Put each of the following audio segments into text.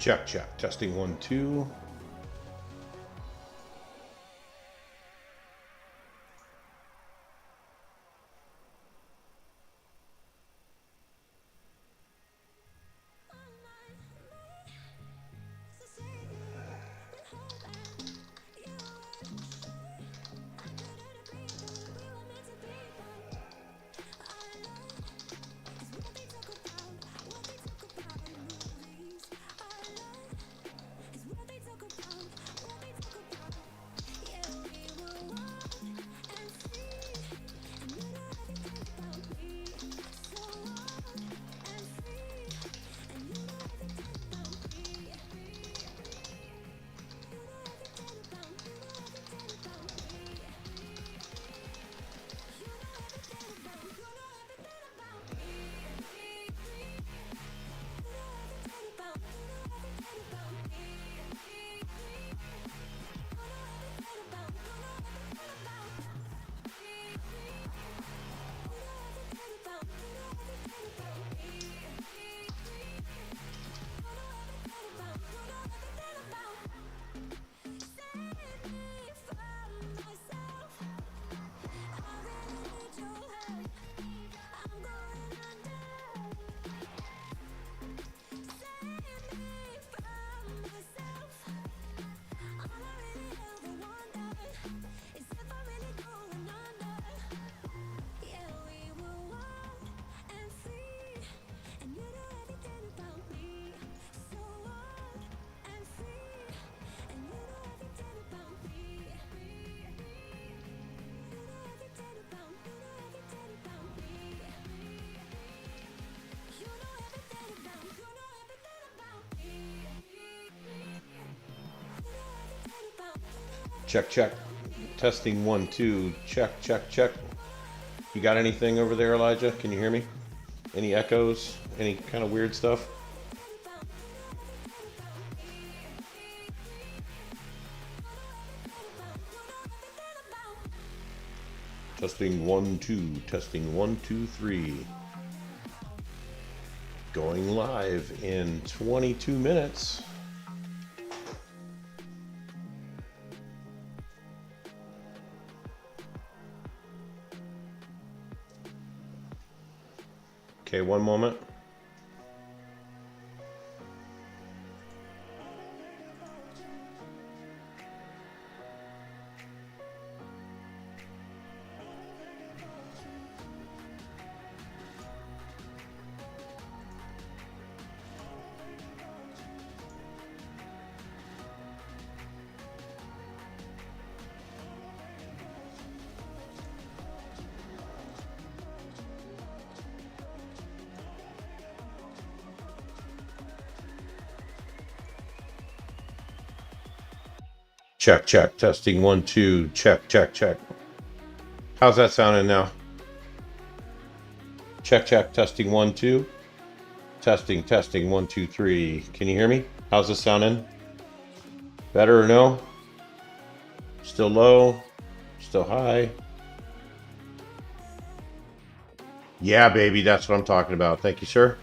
Check, check. Testing 1, 2. Check, check. Testing 1, 2. Check, check, check. You got anything over there, Elijah? Can you hear me? Any echoes? Any kind of weird stuff? Testing 1, 2. Testing 1, 2, 3. Going live in 22 minutes. Okay, one moment. Check, check. Testing 1, 2. Check, check, check. How's that sounding now? Check, check. Testing 1, 2. Testing, testing 1, 2, 3. Can you hear me? How's this sounding? Better or no? Still low? Still high? Yeah, baby. That's what I'm talking about. Thank you, sir.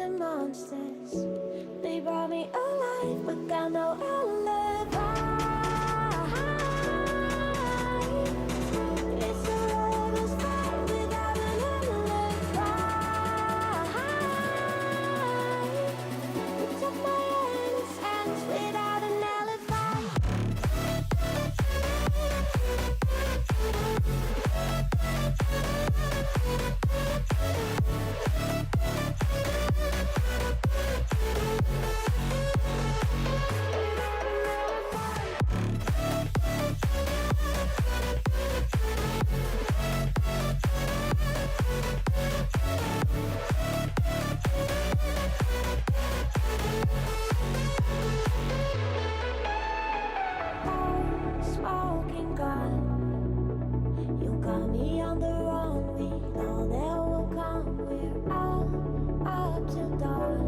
the monsters. They brought me alive, but got no alibi. It's a lover's fight without an alibi. You took my innocence without an alibi. Smoking gun, you got me on the run. We know that will come. We're out up till dawn,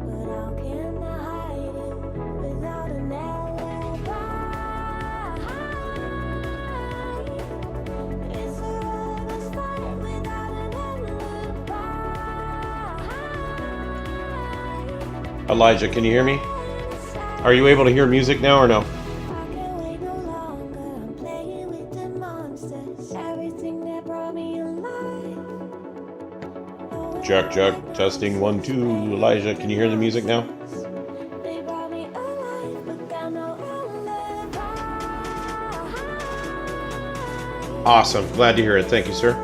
but how can I hide it without an alibi? It's a lover's fight without an alibi. Elijah, can you hear me? Are you able to hear music now or no? I can't wait no longer. I'm playing with the monsters. Everything that brought me alive. Check, check. Testing 1, 2. Elijah, can you hear the music now? They brought me alive, but got no alibi. Awesome. Glad to hear it. Thank you, sir.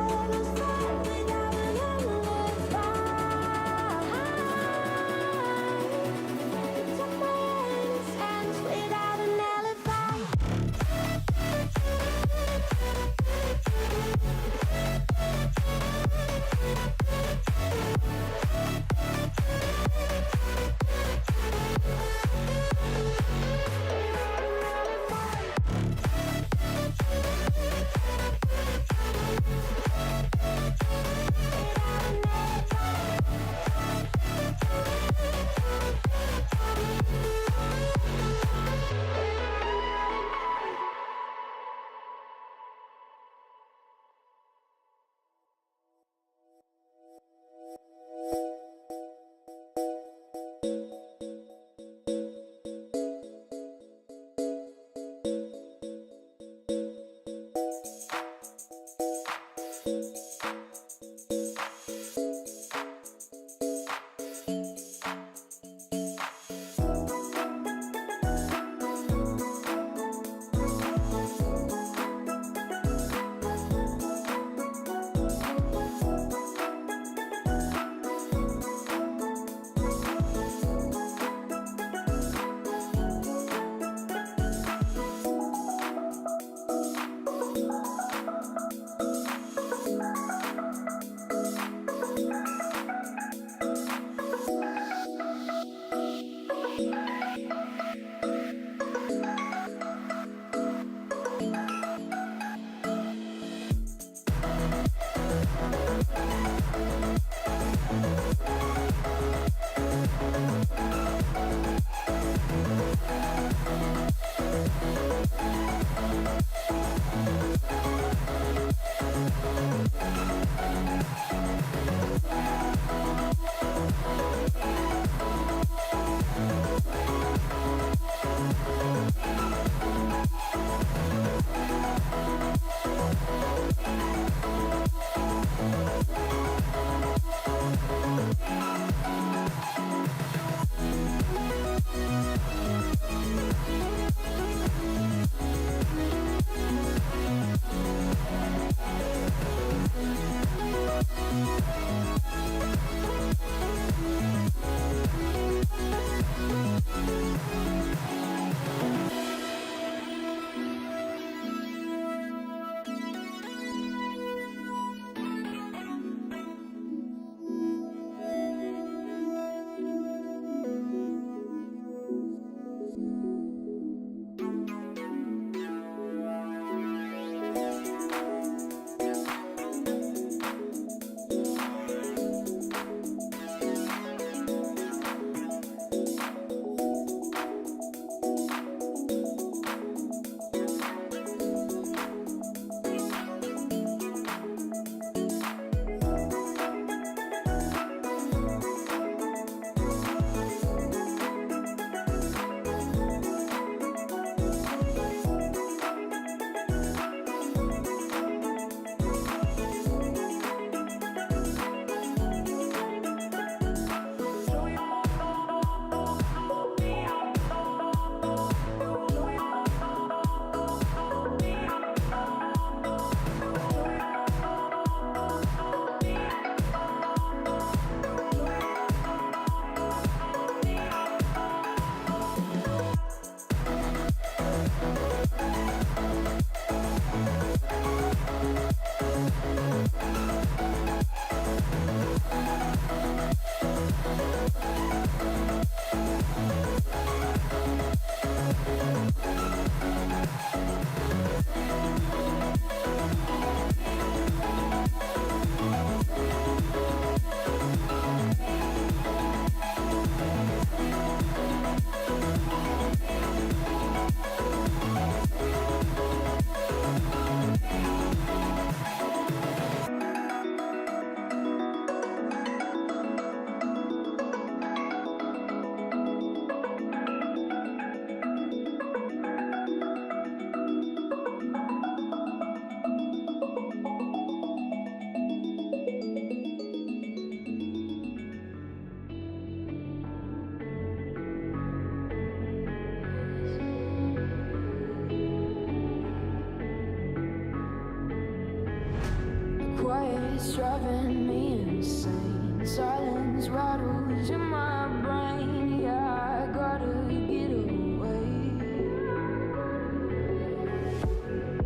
driving me insane. Silence rattles in my brain. Yeah, I gotta get away.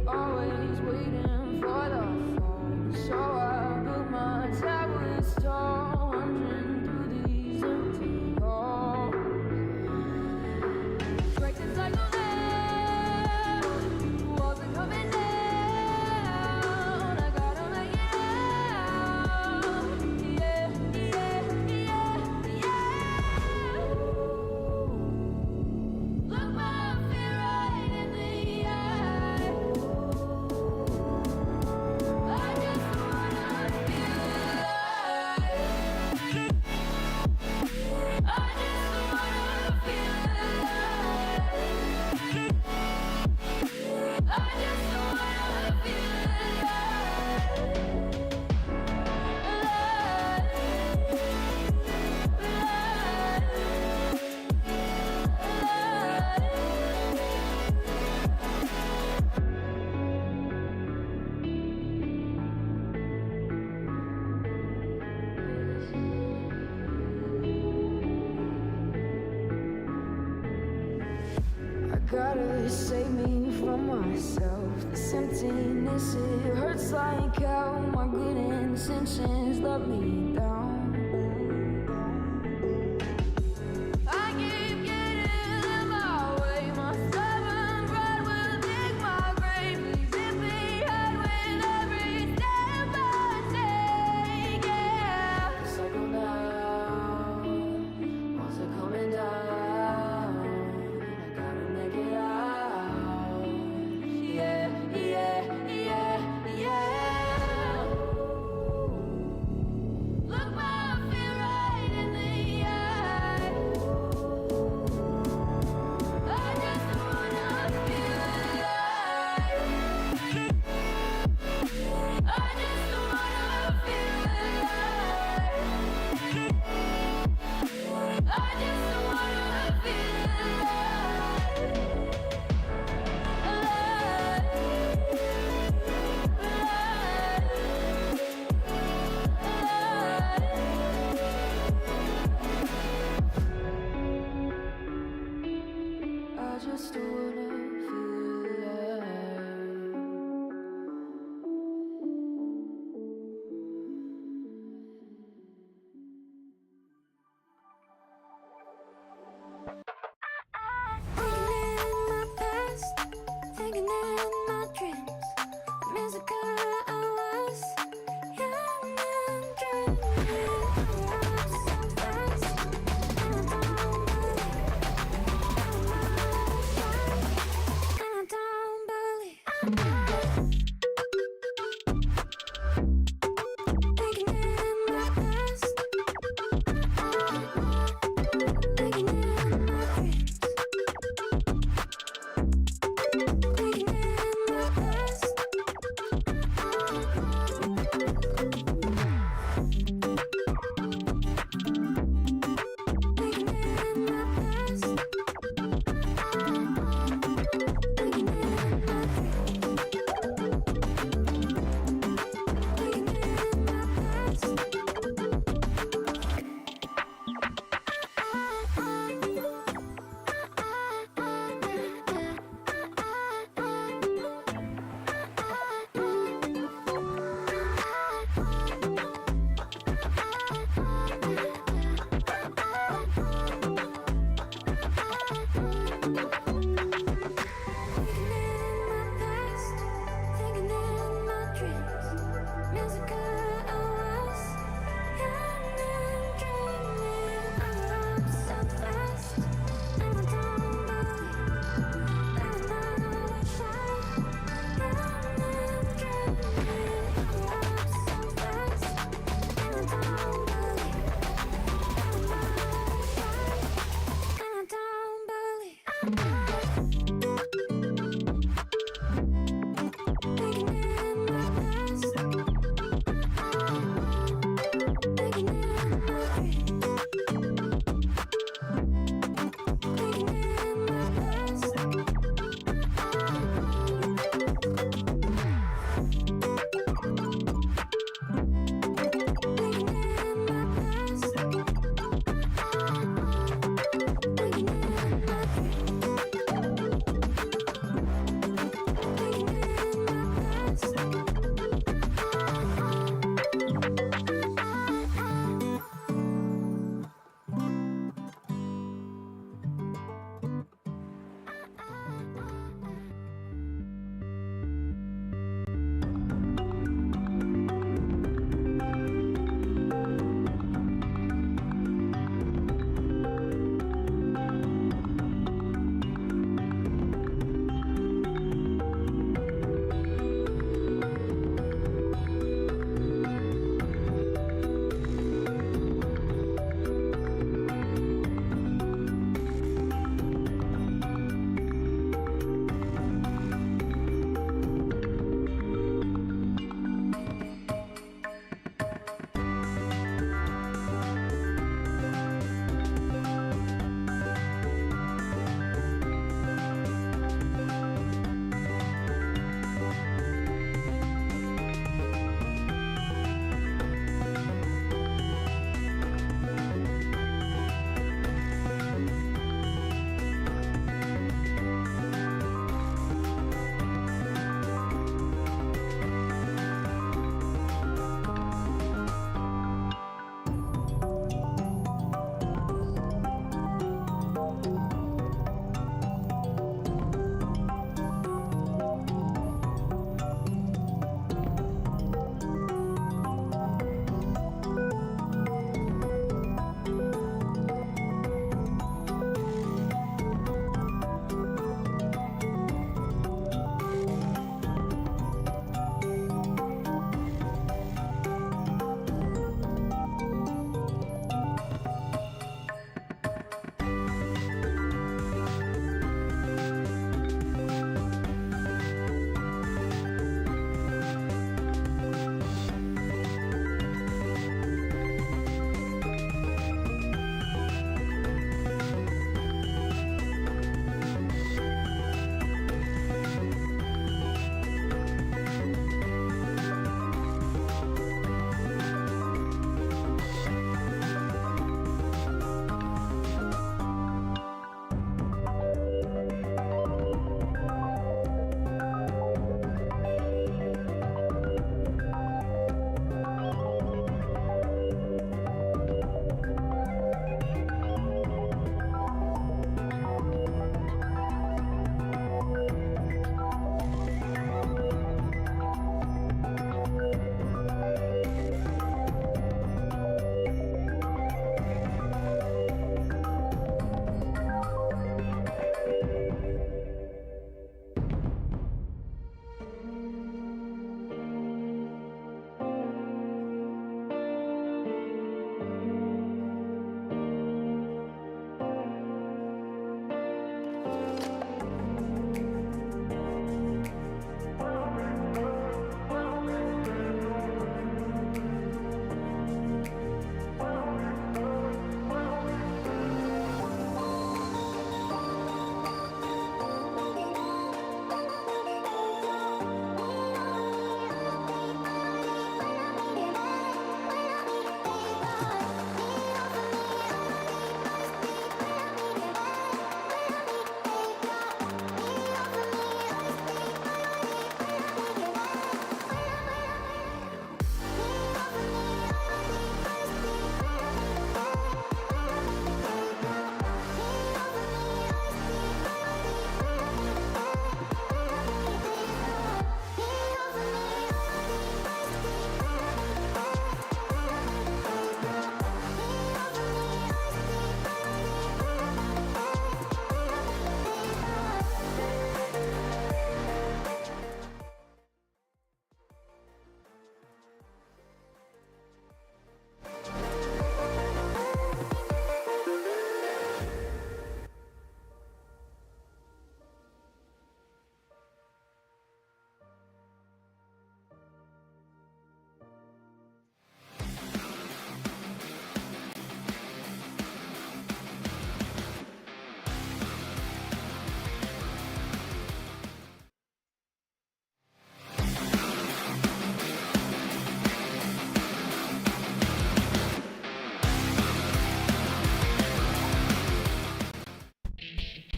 Always waiting for the fall, so I built my towers tall, wandering through these empty halls. Breaks the cycle now, walls are coming down. I gotta make it out. Yeah, yeah, yeah, yeah. Look my fear right in the eye. I just wanna feel alive. I just wanna feel alive. I just wanna feel I gotta save me from myself. This emptiness, it hurts like hell. My good intentions let me down. I keep getting in my way. My stubborn pride will dig my grave. Please hit me hard with every step I take. Yeah, cycle down, walls are coming down. I gotta make it out. Yeah, yeah, yeah, yeah. Look.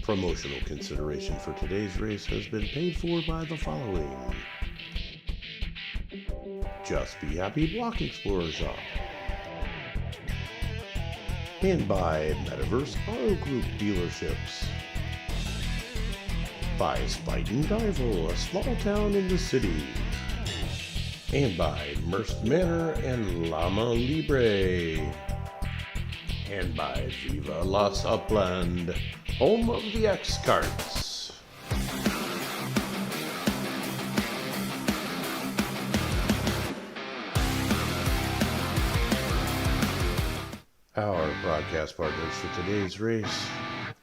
Promotional consideration for today's race has been paid for by the following: Just Be Happy Block Explorer Shop, and by Metaverse Auto Group Dealerships, by Spiden Dival, a small town in the city, and by Merced Manor and Llama Libre, and by Viva Las Upland, home of the X-Carts. Our broadcast partners for today's race: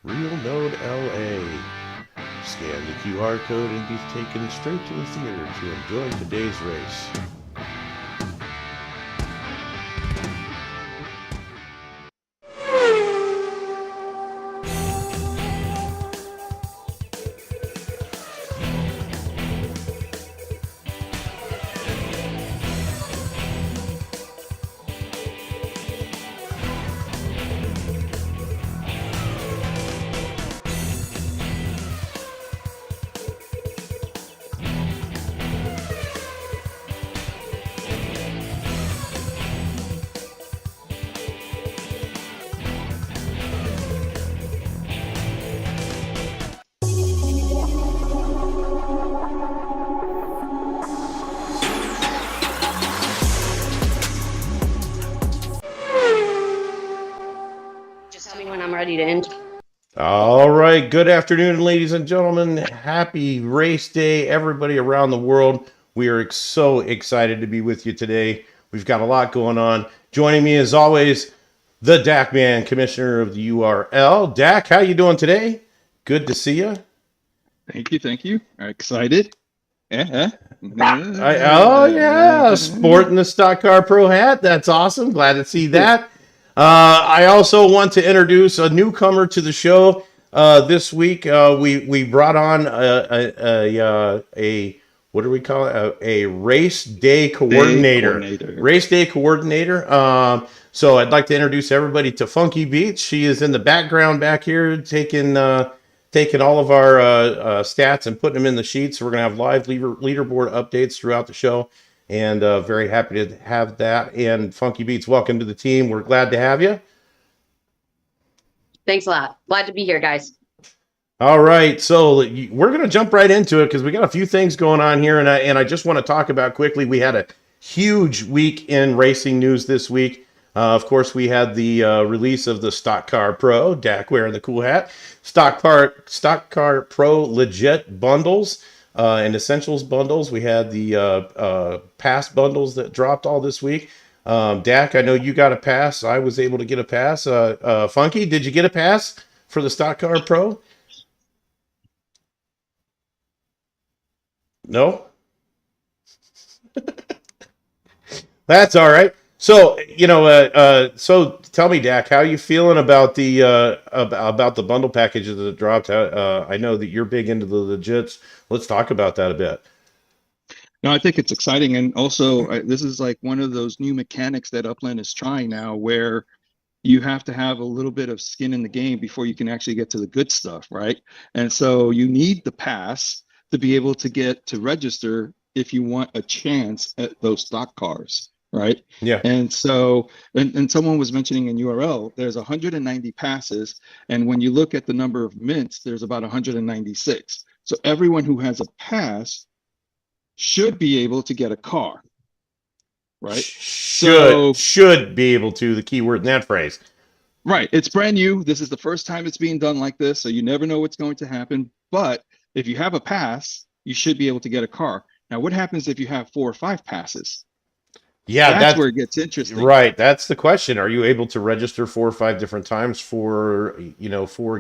Real Node LA. Scan the QR code and be taken straight to the theater to enjoy today's race. Just tell me when I'm ready to end. All right, good afternoon, ladies and gentlemen. Happy race day, everybody around the world. We are so excited to be with you today. We've got a lot going on. Joining me, as always, the Dak Man, Commissioner of the URL. Dak, how you doing today? Good to see you. Thank you. Excited. Oh yeah, sporting the Stock Car Pro hat. That's awesome. Glad to see that. I also want to introduce a newcomer to the show. This week, we brought on a what do we call it? A race day coordinator. Race day coordinator. So I'd like to introduce everybody to Funky Beats. She is in the background back here, taking all of our stats and putting them in the sheets. So we're gonna have live leaderboard updates throughout the show. And very happy to have that. And Funky Beats, welcome to the team. We're glad to have you. Thanks a lot. Glad to be here, guys. All right, so we're going to jump right into it because we got a few things going on here, and I just want to talk about quickly. We had a huge week in racing news this week. Of course, we had the release of the Stock Car Pro, Dak wearing the cool hat, Stock Car Pro legit bundles. And essentials bundles. We had the pass bundles that dropped all this week. Dak, I know you got a pass. I was able to get a pass. Funky, did you get a pass for the Stock Car Pro? No? That's all right. So, so tell me, Dak, how are you feeling about the bundle packages that dropped? I know that you're big into the legits. Let's talk about that a bit. No, I think it's exciting. And also, this is like one of those new mechanics that Upland is trying now where you have to have a little bit of skin in the game before you can actually get to the good stuff, right? And so you need the pass to be able to get to register if you want a chance at those stock cars, right? Yeah. And so, and someone was mentioning in URL, there's 190 passes. And when you look at the number of mints, there's about 196. So everyone who has a pass should be able to get a car, right? Should be able to, the key word in that phrase. Right. It's brand new. This is the first time it's being done like this. So you never know what's going to happen. But if you have a pass, you should be able to get a car. Now, what happens if you have 4 or 5 passes? Yeah, that's where it gets interesting. Right. That's the question. Are you able to register 4 or 5 different times for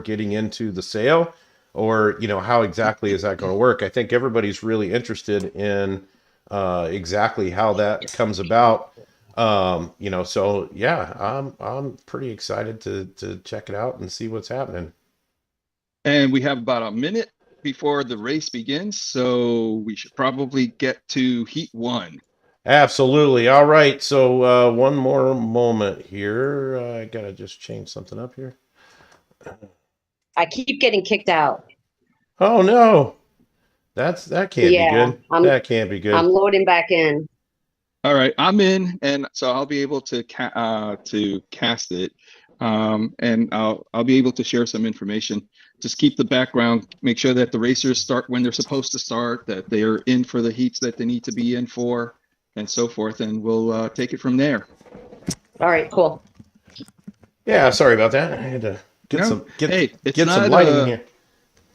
getting into the sale? Or, how exactly is that going to work? I think everybody's really interested in exactly how that comes about. So yeah, I'm pretty excited to check it out and see what's happening. And we have about a minute before the race begins, so we should probably get to heat 1. Absolutely. All right. So one more moment here. I gotta just change something up here. I keep getting kicked out. Oh no, that can't be Yeah, good. That can't be I'm good. loading back in. All right, I'm in, and so I'll be able to cast it, and I'll be able to share some information. Just keep the background. Make sure that the racers start when they're supposed to start, that they are in for the heats that they need to be in for, and so forth. And we'll take it from there. All right, cool. Yeah, sorry about that. I had to get No, some hey, get some lighting here.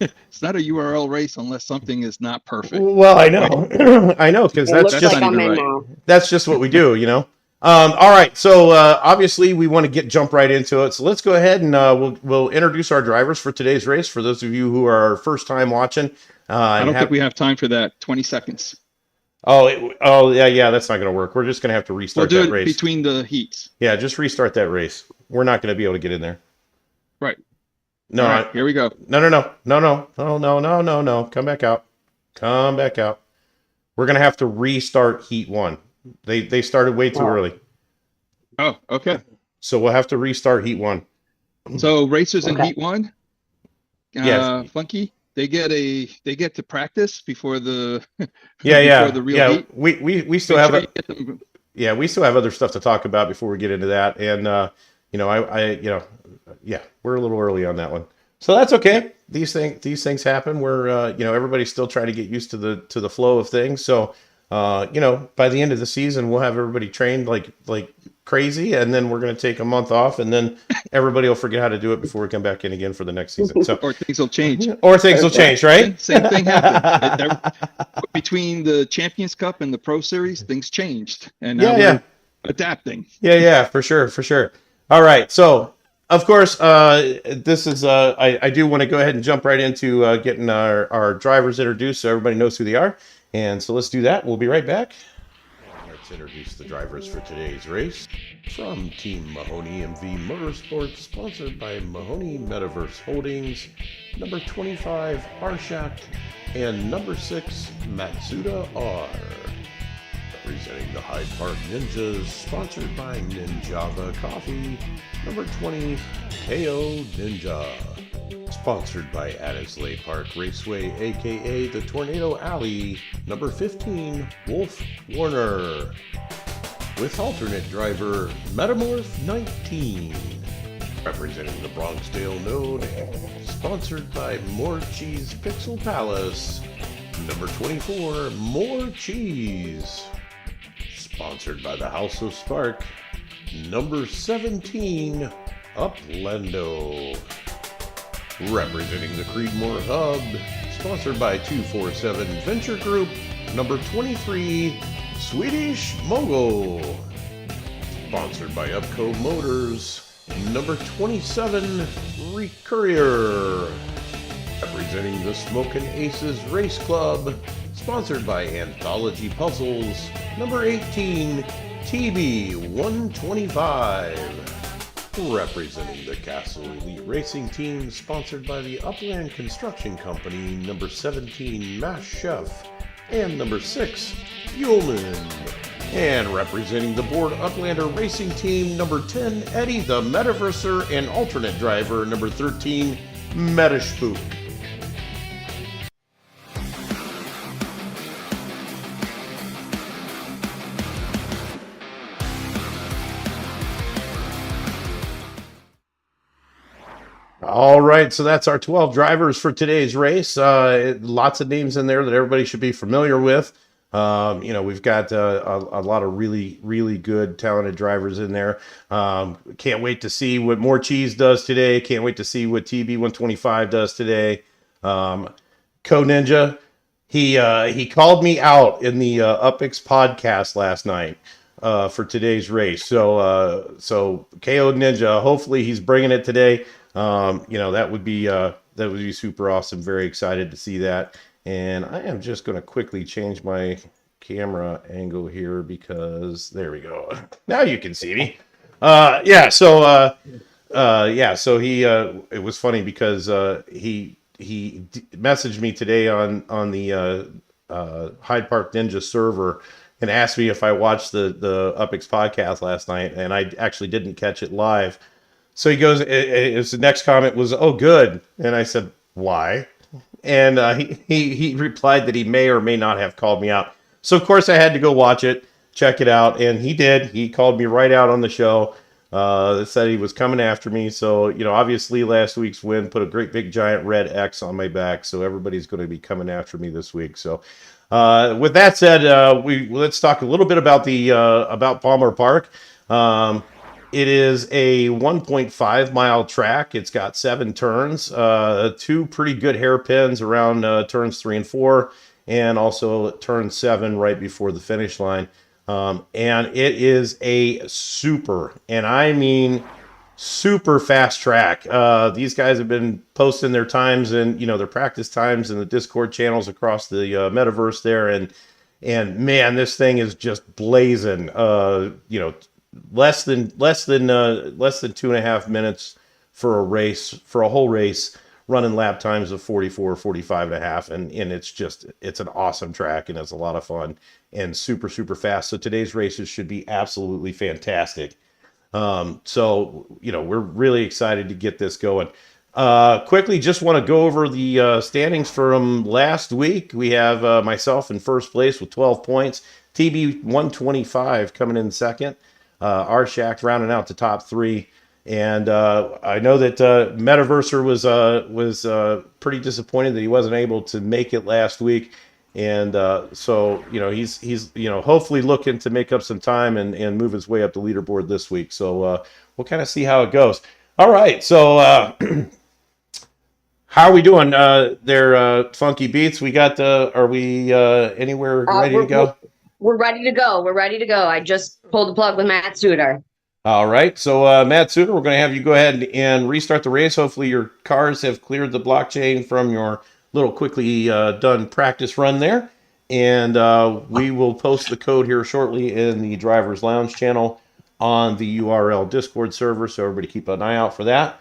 it's not a URL race unless something is not perfect. Well, I know, I know, because It that's looks That's like not just I'm even in right. now. that's just what we do, you know. All right, so obviously we want to jump right into it. So let's go ahead and we'll introduce our drivers for today's race. For those of you who are first time watching, I and don't think have we have time for that. 20 seconds. yeah, that's not going to work. We're just going to have to We'll restart do that it race. between the heats. Yeah, just restart that race. We're not going to be able to get in there. Right. No, All right, here we go. no. Come back out. Come back out. We're going to have to restart heat 1. They started way too early. Oh, okay. So we'll have to restart heat 1. So racers in Okay. heat 1, Yes. Funky, they get to practice before the Yeah. before the real heat. We still Make have sure a, you get them. we still have other stuff to talk about before we get into that. And we're a little early on that one. So that's okay. These things happen. We're everybody's still trying to get used to the flow of things. So by the end of the season, we'll have everybody trained like crazy, and then we're going to take a month off, and then everybody will forget how to do it before we come back in again for the next season. So Or things will change. or things will change, right? Same thing happened. Between the Champions Cup and the Pro Series, things changed, and now we're adapting. Yeah, for sure. All right, so of course, this is I do want to go ahead and jump right into getting our drivers introduced so everybody knows who they are, and so let's do that. We'll be right back. Let's introduce the drivers for today's race. From Team Mahoney MV Motorsports, sponsored by Mahoney Metaverse Holdings, number 25 Arshak, and number 6 Matsuda R. Representing the Hyde Park Ninjas, sponsored by Ninjava Coffee, number 20 KO Ninja. Sponsored by Addisley Park Raceway, aka the Tornado Alley, number 15 Wolf Warner. With alternate driver Metamorph 19. Representing the Bronxdale Node, sponsored by More Cheese Pixel Palace, number 24 More Cheese. Sponsored by the House of Spark, number 17 Uplendo. Representing the Creedmoor Hub, sponsored by 247 Venture Group, number 23 Swedish Mogul. Sponsored by Upco Motors, number 27 Recurrier. Representing the Smokin' Aces Race Club, sponsored by Anthology Puzzles, number 18 TB125. Representing the Castle Elite Racing Team, sponsored by the Upland Construction Company, number 17 Mass Chef, and number 6 Fuelman. And representing the Board Uplander Racing Team, number 10 Eddie the Metaverser, and alternate driver, number 13 Metaspook. All right, so that's our 12 drivers for today's race. Lots of names in there that everybody should be familiar with. We've got a lot of really, really good, talented drivers in there. Can't wait to see what More Cheese does today. Can't wait to see what TB125 does today. Co Ninja, he called me out in the UpX podcast last night for today's race. So KO Ninja, hopefully he's bringing it today. That would be super awesome. Very excited to see that. And I am just going to quickly change my camera angle here because there we go. Now you can see me. So he it was funny because he messaged me today on the Hyde Park Ninja server and asked me if I watched the UpX podcast last night, and I actually didn't catch it live. So he goes, his next comment was, "Oh, good." And I said, "Why?" And he replied that he may or may not have called me out. So of course I had to go watch it, check it out, and he did. He called me right out on the show. Said he was coming after me. So obviously last week's win put a great big giant red X on my back. So everybody's going to be coming after me this week. So with that said, let's talk a little bit about the about Palmer Park. It is a 1.5 mile track. It's got 7 turns, 2 pretty good hairpins around turns 3 and 4, and also turn 7 right before the finish line. And it is a super, and I mean super fast track. These guys have been posting their times and their practice times in the Discord channels across the metaverse there, and man, this thing is just blazing. Less than 2.5 minutes for a race, for a whole race, running lap times of 44, 45 and a half. And it's an awesome track, and it's a lot of fun and super, super fast. So today's races should be absolutely fantastic. So we're really excited to get this going. Quickly, just want to go over the standings from last week. We have myself in first place with 12 points, TB 125 coming in second, Shack rounding out the top 3. And I know that Metaverser was pretty disappointed that he wasn't able to make it last week. And so he's hopefully looking to make up some time and move his way up the leaderboard this week. So we'll kind of see how it goes. All right, so how are we doing there, Funky Beats? We got are we anywhere ready to go? We're ready to go. We're ready to go. I just pulled the plug with Matt Suter. All right, so Matt Suter, we're going to have you go ahead and restart the race. Hopefully your cars have cleared the blockchain from your little quickly done practice run there. And we will post the code here shortly in the Driver's Lounge channel on the URL Discord server, so everybody keep an eye out for that.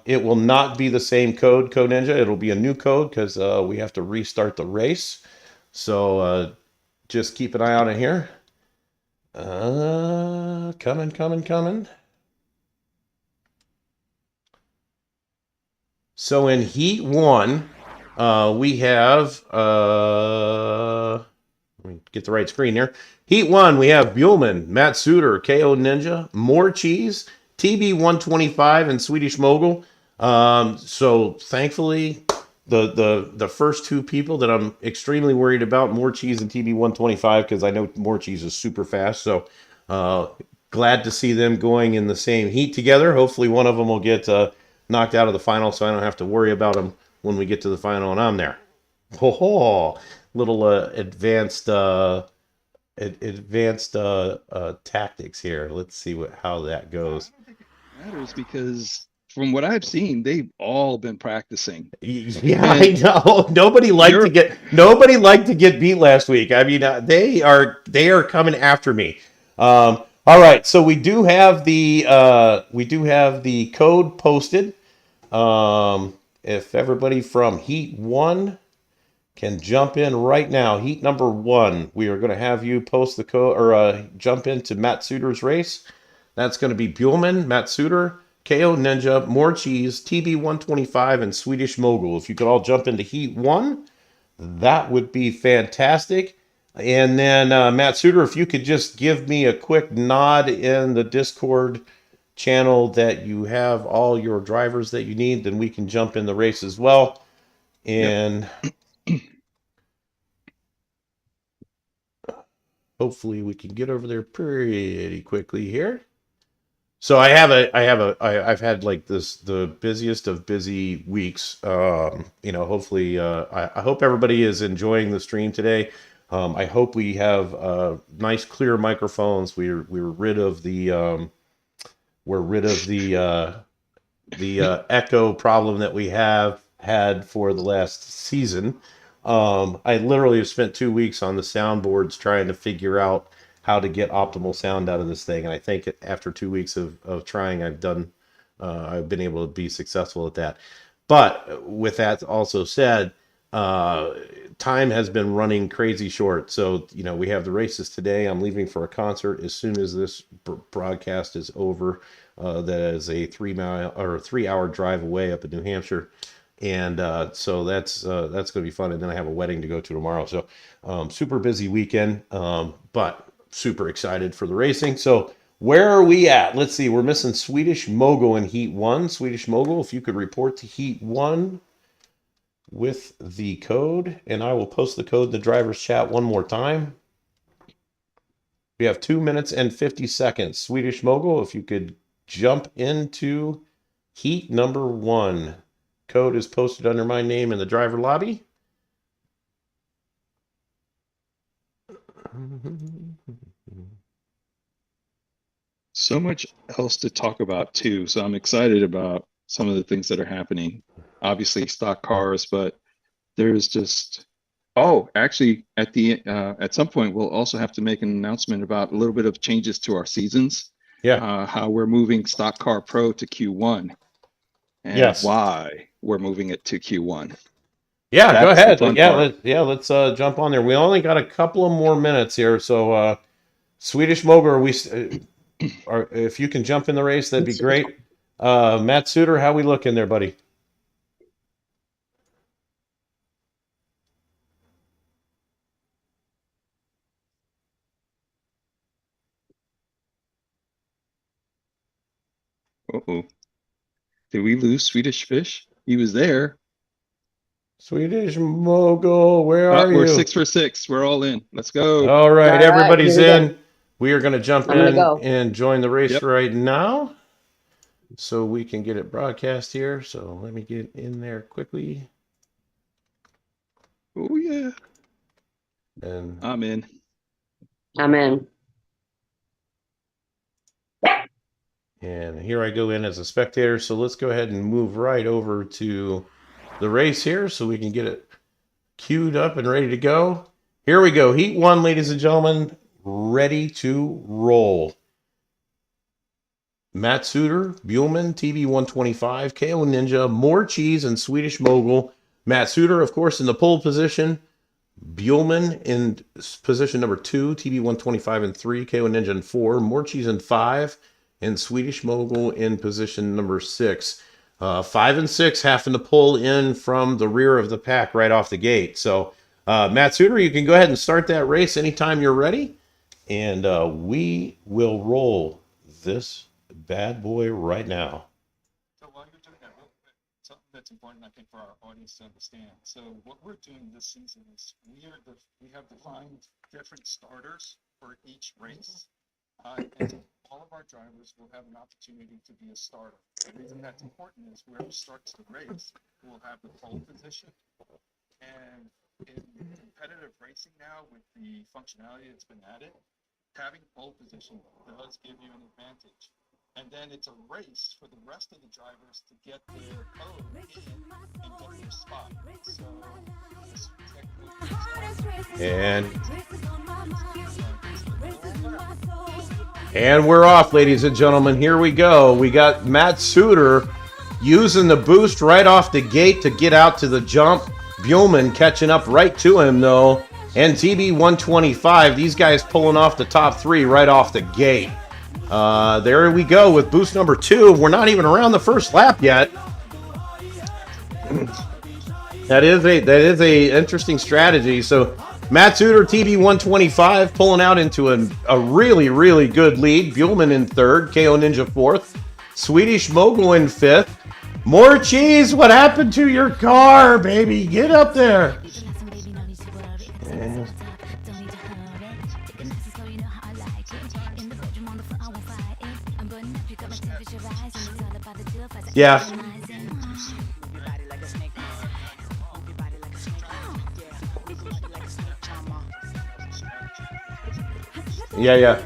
It will not be the same code, Code Ninja. It'll be a new code because we have to restart the race. So just keep an eye out in here. Coming. So in Heat 1, we have, let me get the right screen here. Heat 1, we have Buellman, Matt Suter, KO Ninja, More Cheese, TB125, and Swedish Mogul. So thankfully, the first 2 people that I'm extremely worried about, More Cheese and TB125, because I know More Cheese is super fast. So glad to see them going in the same heat together. Hopefully one of them will get knocked out of the final, so I don't have to worry about them when we get to the final and I'm there. Little advanced tactics here. Let's see how that goes. Matters because from what I've seen, they've all been practicing. Yeah, I know. Nobody liked to get beat last week. I mean, they are coming after me. All right, so we do have the code posted. If everybody from Heat 1 can jump in right now, Heat number 1, we are going to have you post the code or jump into Matt Suter's race. That's going to be Buellman, Matt Suter, KO Ninja, More Cheese, TB125, and Swedish Mogul. If you could all jump into Heat 1, that would be fantastic. And then Matt Suter, if you could just give me a quick nod in the Discord channel that you have all your drivers that you need, then we can jump in the race as well. And hopefully we can get over there pretty quickly here. So I've had like the busiest of busy weeks. Hopefully I hope everybody is enjoying the stream today. I hope we have nice clear microphones. We're rid of the echo problem that we have had for the last season. I literally have spent 2 weeks on the soundboards trying to figure out how to get optimal sound out of this thing. And I think after 2 weeks of trying, I've been able to be successful at that. But with that also said, time has been running crazy short. So, we have the races today. I'm leaving for a concert as soon as this broadcast is over. That is a 3-hour drive away up in New Hampshire. And so that's going to be fun. And then I have a wedding to go to tomorrow. So super busy weekend, but super excited for the racing. So where are we at? Let's see. We're missing Swedish Mogul in Heat 1. Swedish Mogul, if you could report to Heat 1 with the code. And I will post the code in the driver's chat one more time. We have 2 minutes and 50 seconds. Swedish Mogul, if you could jump into Heat number 1. Code is posted under my name in the driver lobby. So much else to talk about too. So I'm excited about some of the things that are happening. Obviously stock cars, but there's just actually at some point we'll also have to make an announcement about a little bit of changes to our seasons. Yeah. How we're moving Stock Car Pro to Q1 and why we're moving it to Q1. Yeah, go ahead. Let's jump on there. We only got a couple of more minutes here, so Swedish Mogul, if you can jump in the race, that'd be great. Matt Suter, how we looking there, buddy? Uh-oh. Did we lose Swedish Fish? He was there. Swedish Mogul, where are you? We're 6 for 6. We're all in. Let's go. All right, everybody's in. Go. We are going to jump in and join the race right now so we can get it broadcast here. So let me get in there quickly. Oh, yeah. And I'm in. And here I go in as a spectator. So let's go ahead and move right over to the race here so we can get it queued up and ready to go. Here we go. Heat 1, ladies and gentlemen, ready to roll. Matt Suter, Buellman, TB125, KO Ninja, More Cheese, and Swedish Mogul. Matt Suter, of course, in the pole position. Buellman in position number 2, TB125 and 3, KO Ninja in 4, More Cheese in 5, and Swedish Mogul in position number 6. 5 and 6 having to pull in from the rear of the pack right off the gate. So, Matt Suter, you can go ahead and start that race anytime you're ready. And we will roll this bad boy right now. So while you're doing that, real quick, something that's important, I think, for our audience to understand. So what we're doing this season is we have defined different starters for each race. And all of our drivers will have an opportunity to be a starter. The reason that's important is whoever starts the race will have the pole position. And in competitive racing now, with the functionality that's been added, having pole position does give you an advantage. And then it's a race for the rest of the drivers to get their code in and get their spot. So this And we're off, ladies and gentlemen. Here we go. We got Matt Suter using the boost right off the gate to get out to the jump. Buellman catching up right to him, though. And TB125, these guys pulling off the top 3 right off the gate. There we go with boost number 2. We're not even around the first lap yet. That is a interesting strategy. So Matt Suter, TB125, pulling out into a really, really good lead. Buellman in 3rd, KO Ninja 4th, Swedish Mogul in 5th. More Cheese, what happened to your car, baby? Get up there. Yeah. Yeah.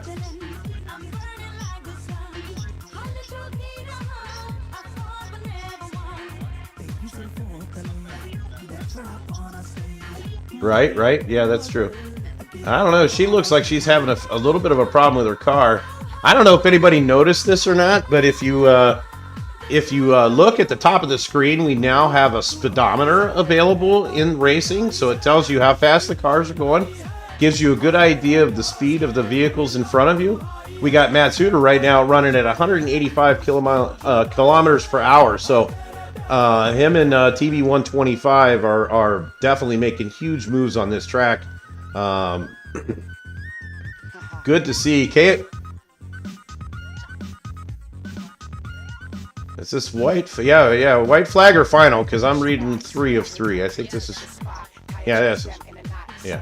Right. Yeah, that's true. I don't know. She looks like she's having a little bit of a problem with her car. I don't know if anybody noticed this or not, but if you if you look at the top of the screen, we now have a speedometer available in racing. So it tells you how fast the cars are going, gives you a good idea of the speed of the vehicles in front of you. We got Matt Suter right now running at 185 kilometers per hour. So him and TB 125 are definitely making huge moves on this track. Good to see. Is this white? Yeah, white flag or final? Because I'm reading 3 of 3. I think this is. Yeah, this is. Yeah.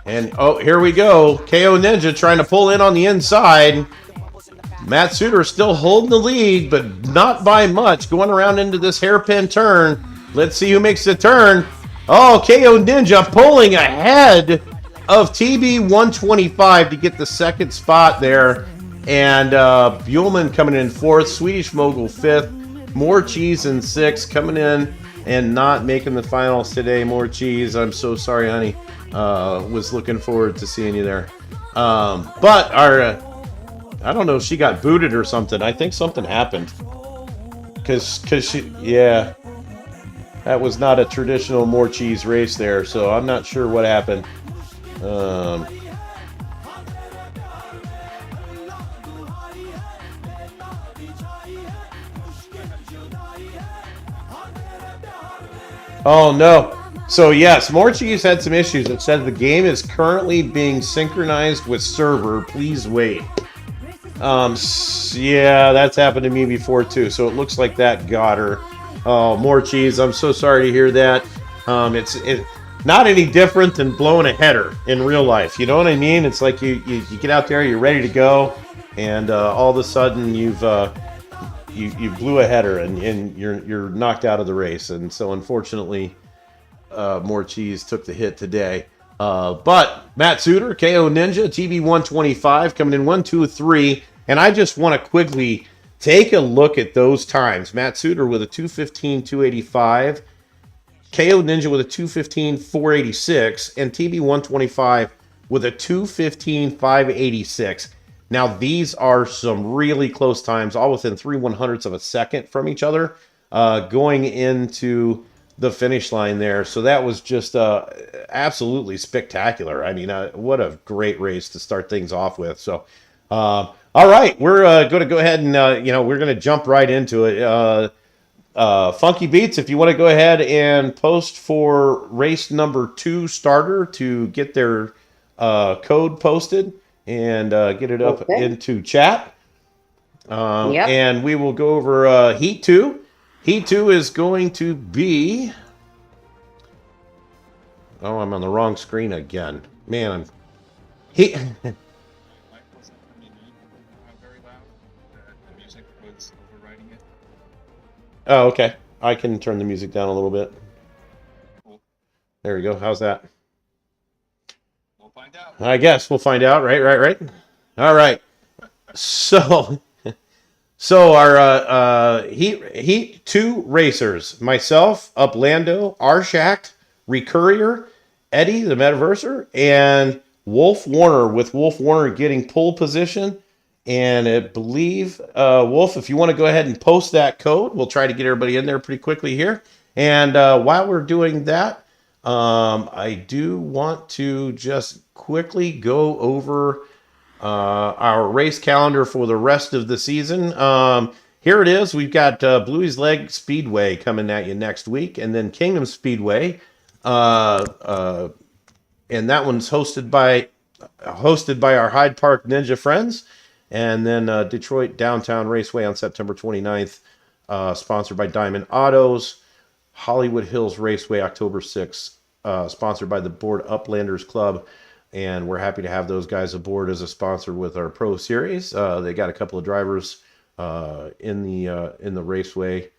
And oh, here we go. KO Ninja trying to pull in on the inside. Matt Suter still holding the lead, but not by much. Going around into this hairpin turn. Let's see who makes the turn. Oh, KO Ninja pulling ahead of TB 125 to get the second spot there. And Buellman coming in 4th, Swedish Mogul 5th, More Cheese in 6th, coming in and not making the finals today. More Cheese, I'm so sorry, honey. Was looking forward to seeing you there. But our, I don't know if she got booted or something. I think something happened. Cause she, yeah, that was not a traditional More Cheese race there. So I'm not sure what happened. Oh no. So yes, More Cheese had some issues. It said the game is currently being synchronized with server. Please wait. Yeah, that's happened to me before too. So it looks like that got her. Oh, More Cheese. I'm so sorry to hear that. It's not any different than blowing a header in real life. You know what I mean? It's like you get out there, you're ready to go, and all of a sudden you blew a header and you're knocked out of the race. And so unfortunately, More Cheese took the hit today. But Matt Suter, KO Ninja, TB 125 coming in 1, 2, 3. And I just want to quickly take a look at those times. Matt Suter with a 215, 285. KO Ninja with a 215, 486. And TB 125 with a 215, 586. Now, these are some really close times, all within 3/100ths of a second from each other, going into the finish line there. So that was just absolutely spectacular. I mean, what a great race to start things off with. So, all right, we're going to go ahead and, we're going to jump right into it. Funky Beats, if you want to go ahead and post for race number 2 starter to get their code posted and get it up into chat. Yep. And we will go over Heat 2. Heat 2 is going to be... Oh, I'm on the wrong screen again. Man, I'm... Heat... Oh, okay. I can turn the music down a little bit. There we go. How's that? We'll find out. I guess we'll find out. Right. All right. So our Heat 2 racers, myself, Uplando, Arshack, Recurrier, Eddie, the Metaverser, and Wolf Warner, with Wolf Warner getting pole position. And I believe, Wolf, if you want to go ahead and post that code, we'll try to get everybody in there pretty quickly here. And while we're doing that, I do want to just quickly go over our race calendar for the rest of the season. Here it is. We've got Bluey's Leg Speedway coming at you next week, and then Kingdom Speedway. And that one's hosted by our Hyde Park Ninja friends. And then Detroit Downtown Raceway on September 29th, sponsored by Diamond Autos. Hollywood Hills Raceway October 6th, sponsored by the Board Uplanders Club. And we're happy to have those guys aboard as a sponsor with our Pro Series. They got a couple of drivers in the raceway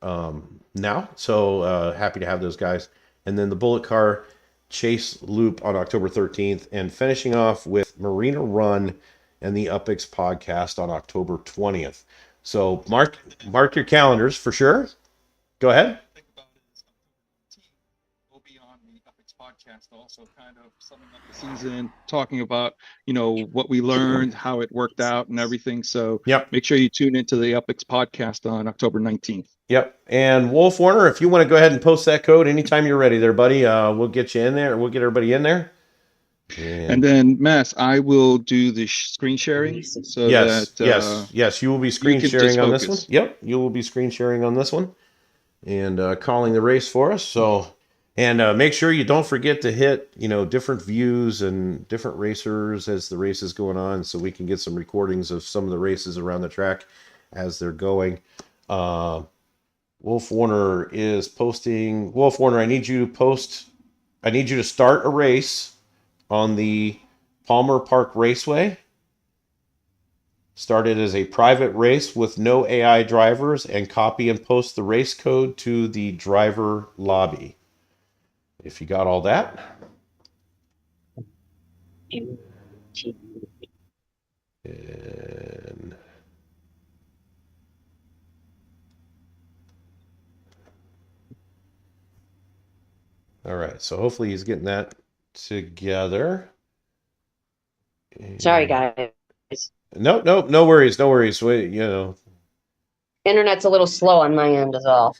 now. So happy to have those guys. And then the Bullet Car Chase Loop on October 13th. And finishing off with Marina Run and the UpX podcast on October 20th. So mark your calendars for sure. Go ahead. Think about it, is October 19th, we'll be on the UpX podcast podcast also, kind of summing up the season, talking about, what we learned, how it worked out and everything. So Yep. make sure you tune into the Upix podcast on October 19th. Yep. And Wolf Warner, if you want to go ahead and post that code anytime you're ready there, buddy, we'll get you in there. We'll get everybody in there. And then, Mass, I will do the screen sharing so yes, you will be screen sharing on this one. focus. Yep, you will be screen sharing on this one and calling the race for us. So, and make sure you don't forget to hit, different views and different racers as the race is going on, so we can get some recordings of some of the races around the track as they're going. Wolf Warner is posting. Wolf Warner, I need you to start a race on the Palmer Park Raceway. Started as a private race with no AI drivers, and copy and post the race code to the driver lobby. If you got all that. And all right, so hopefully he's getting that together. Sorry, guys. No worries. Internet's a little slow on my end as well.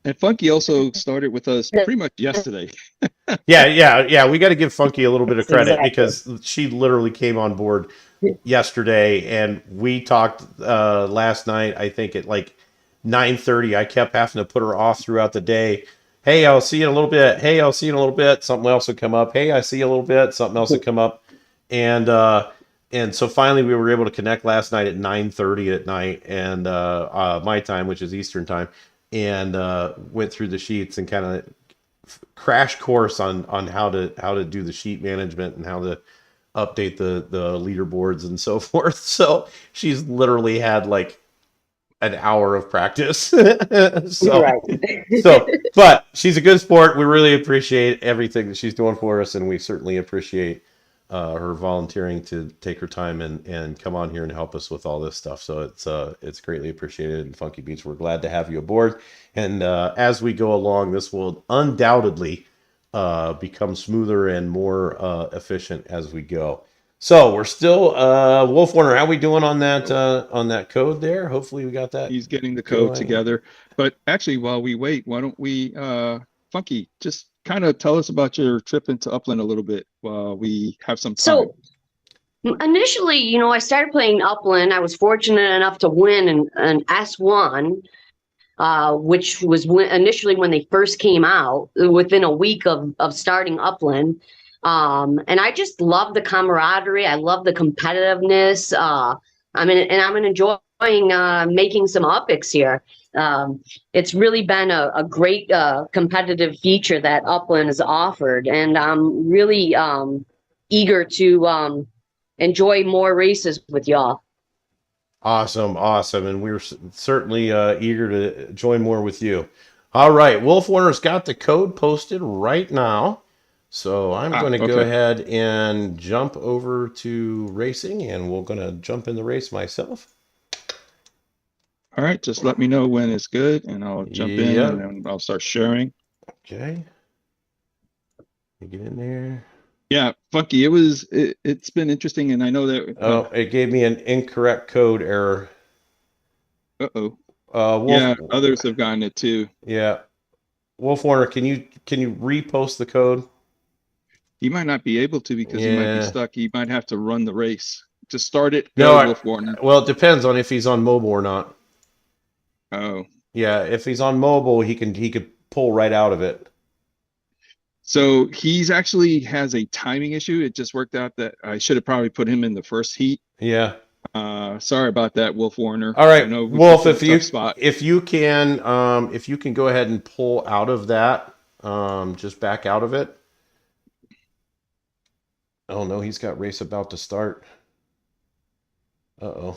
And Funky also started with us pretty much yesterday. Yeah. We got to give Funky a little bit of credit Exactly. because she literally came on board yesterday, and we talked last night. I think at like 9:30. I kept having to put her off throughout the day. Hey, I'll see you in a little bit. Hey, I'll see you in a little bit. Something else would come up. Hey, I see you a little bit. Something else would come up, and so finally we were able to connect last night at 9:30 at night, and my time, which is Eastern time, and went through the sheets and kind of crash course on how to do the sheet management and how to update the leaderboards and so forth. So she's literally had like an hour of practice. But she's a good sport. We really appreciate everything that she's doing for us, and we certainly appreciate her volunteering to take her time and come on here and help us with all this stuff. So it's greatly appreciated. And Funky Beats, we're glad to have you aboard. And as we go along, this will undoubtedly become smoother and more efficient as we go. So we're still Wolf Warner. How we doing on that code there? Hopefully we got that. He's getting the code going together. But actually, while we wait, why don't we, Funky, just kind of tell us about your trip into Upland a little bit while we have some time. So initially, I started playing Upland. I was fortunate enough to win an S1, which was initially when they first came out, within a week of starting Upland. And I just love the camaraderie. I love the competitiveness. I'm enjoying making some Upix here. It's really been a great competitive feature that Upland has offered, and I'm really eager to enjoy more races with y'all. Awesome. And we're certainly eager to join more with you. All right, Wolf Warner's got the code posted right now. So I'm going to go ahead and jump over to racing, and we're going to jump in the race myself. All right, just let me know when it's good, and I'll jump in, and then I'll start sharing. Okay. You get in there. Yeah, Funky, it's been interesting, and I know that... it gave me an incorrect code error. Uh-oh. Wolf, others have gotten it too. Yeah. Wolf Warner, can you repost the code? He might not be able to because he might be stuck. He might have to run the race. Just start it. Wolf Warner. Well, it depends on if he's on mobile or not. Oh. Yeah, if he's on mobile, he could pull right out of it. So he's actually has a timing issue. It just worked out that I should have probably put him in the first heat. Yeah. Sorry about that, Wolf Warner. All right, Wolf, if you can go ahead and pull out of that, just back out of it. Oh no, he's got race about to start. Uh-oh.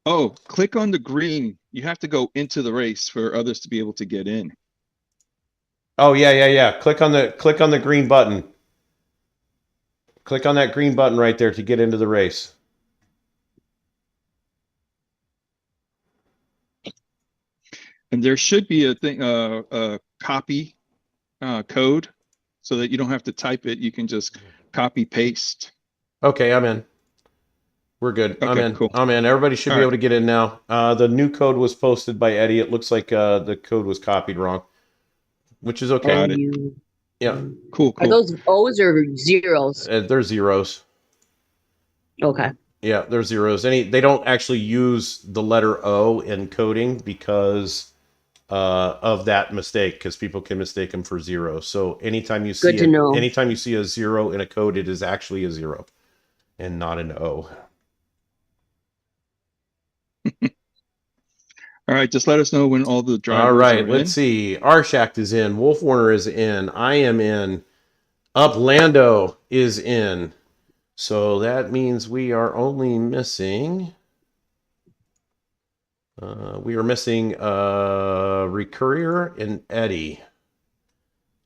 Oh, click on the green. You have to go into the race for others to be able to get in. Oh yeah. Click on the green button. Click on that green button right there to get into the race. And there should be a thing, a copy code so that you don't have to type it. You can just copy paste. Okay, I'm in. We're good. I'm Okay, in. cool. I'm in. Everybody should All be right. able to get in now. The new code was posted by Eddie. It looks like the code was copied wrong, which is okay. Got it. Yeah, Cool, Are cool. those O's or zeros? they're zeros. Okay. Yeah, they're zeros. They don't actually use the letter O in coding because of that mistake, because people can mistake them for zeros. So anytime you see Good to know. anytime you see a zero in a code, it is actually a zero and not an O. All right, just let us know when all the drivers All right, are let's in. see. Arshack is in. Wolf Warner is in. I am in. Uplando is in. So that means we are only missing. We are missing Recurrier and Eddie.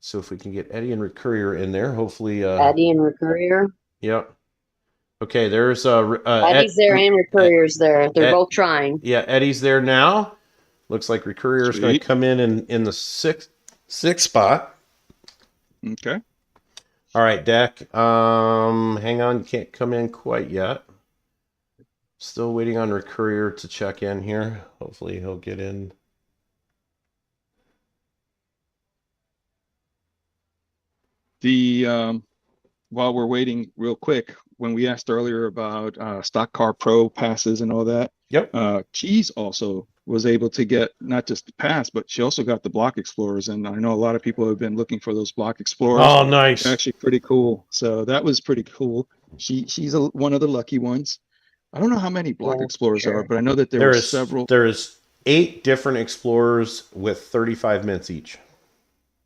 So if we can get Eddie and Recurrier in there, hopefully. Eddie and Recurrier. Yep. Okay, there's Eddie's there and Recurrier's there. They're both trying. Yeah, Eddie's there now. Looks like Recurrier is going to Sweet. come in the sixth spot. Okay. All right, Dak. Hang on, can't come in quite yet. Still waiting on Recurrier to check in here. Hopefully he'll get in. The while we're waiting, real quick, when we asked earlier about Stock Car Pro passes and all that, Yep. Cheese also was able to get not just the pass, but she also got the Block Explorers, and I know a lot of people have been looking for those Block Explorers. Oh, nice. They're actually pretty cool. So that was pretty cool. She's one of the lucky ones. I don't know how many Block Yeah, Explorers sure. are, but I know that there were several. There's 8 different Explorers with 35 minutes each.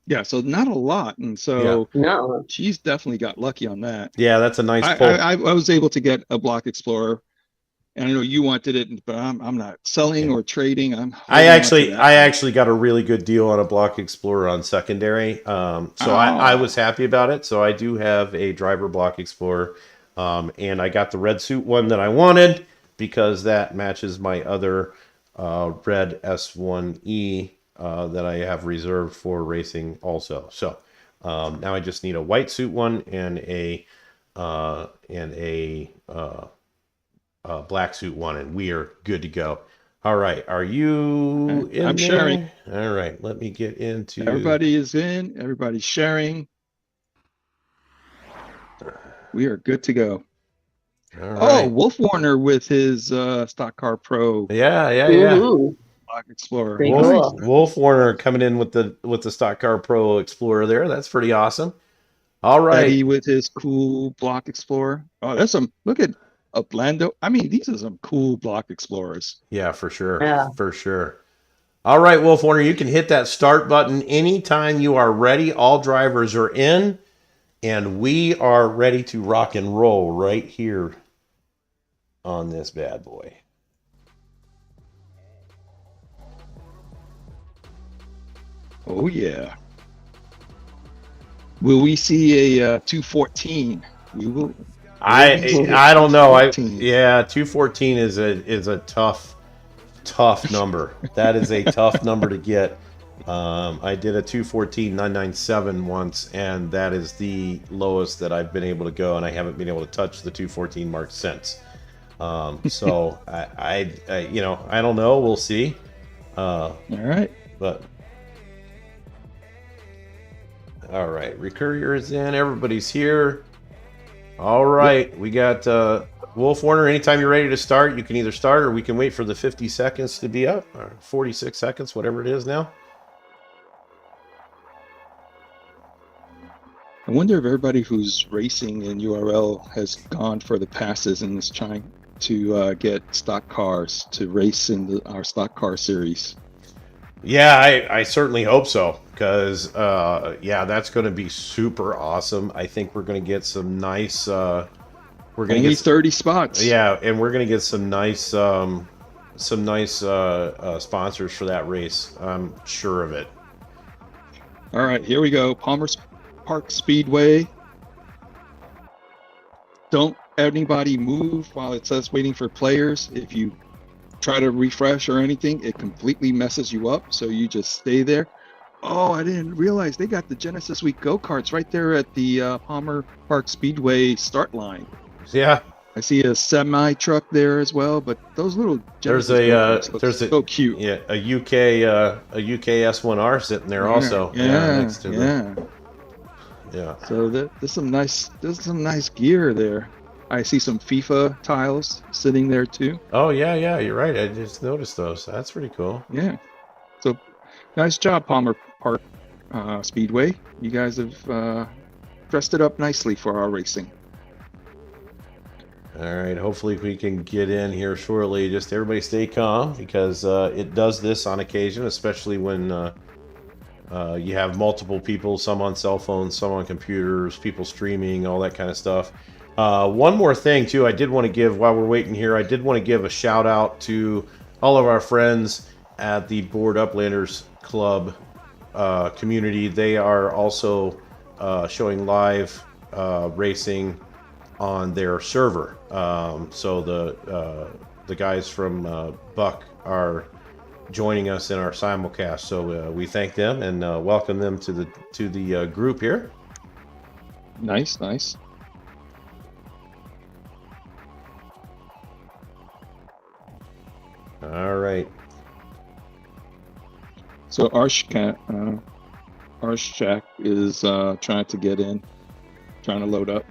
Yeah, so not a lot, and so No. she's definitely got lucky on that. Yeah, that's a nice pull. I was able to get a Block Explorer, and I know you wanted it, but I'm not selling or trading. I actually got a really good deal on a Block Explorer on secondary. I was happy about it. So I do have a driver Block Explorer, and I got the red suit one that I wanted because that matches my other red S1E that I have reserved for racing also. So now I just need a white suit one and a black suit one, and we are good to go. All right, are you in? I'm there? sharing. All right, let me get into. Everybody is in. Everybody's sharing. We are good to go. All right. Oh, Wolf Warner with his Stock Car Pro Yeah. Woohoo. Block Explorer. Pretty Nice. cool. Wolf Warner coming in with the Stock Car Pro Explorer there. That's pretty awesome. All right. Eddie with his cool Block Explorer. Oh, there's some. Look at Uplando. I mean, these are some cool Block Explorers. Yeah, for sure. Yeah. For sure. All right, Wolf Warner, you can hit that start button anytime you are ready. All drivers are in, and we are ready to rock and roll right here on this bad boy. Oh yeah. Will we see a 214? We will. I don't know. 214. 214 is a tough number. That is a tough number to get. I did a 214.997 once, and that is the lowest that I've been able to go, and I haven't been able to touch the 214 mark since. So I don't know. We'll see. All right. But all right, Recurrier is in. Everybody's here. All right, we got Wolf Warner. Anytime you're ready to start, you can either start or we can wait for the 50 seconds to be up, or 46 seconds, whatever it is now. I wonder if everybody who's racing in URL has gone for the passes and is trying to get stock cars to race in our stock car series. Yeah, I certainly hope so, because that's going to be super awesome. I think we're going to get some nice. We're going to Only get 30 spots. Yeah, and we're going to get some nice sponsors for that race. I'm sure of it. All right, here we go. Palmer's Park Speedway. Don't anybody move while it says waiting for players. If you try to refresh or anything, it completely messes you up. So you just stay there. Oh, I didn't realize they got the Genesis Week go-karts right there at the Palmer Park Speedway start line. Yeah. I see a semi truck there as well, but those little There's Genesis go-karts look there's a so cute. yeah a UK S1R sitting there also. Yeah, Next to yeah. yeah. So there's some nice gear there. I see some FIFA tiles sitting there too. Oh yeah, you're right. I just noticed those. That's pretty cool. Yeah. So nice job, Palmer Park Speedway. You guys have dressed it up nicely for our racing. All right, hopefully we can get in here shortly. Just everybody stay calm because it does this on occasion, especially when you have multiple people, some on cell phones, some on computers, people streaming, all that kind of stuff. One more thing too, I did want to give, while we're waiting here, I did want to give a shout out to all of our friends at the Board Uplanders Club community. They are also showing live racing on their server. So the guys from Buck are joining us in our simulcast. So we thank them and welcome them to the group here. Nice, nice. All right. So Arshak is trying to get in, trying to load up.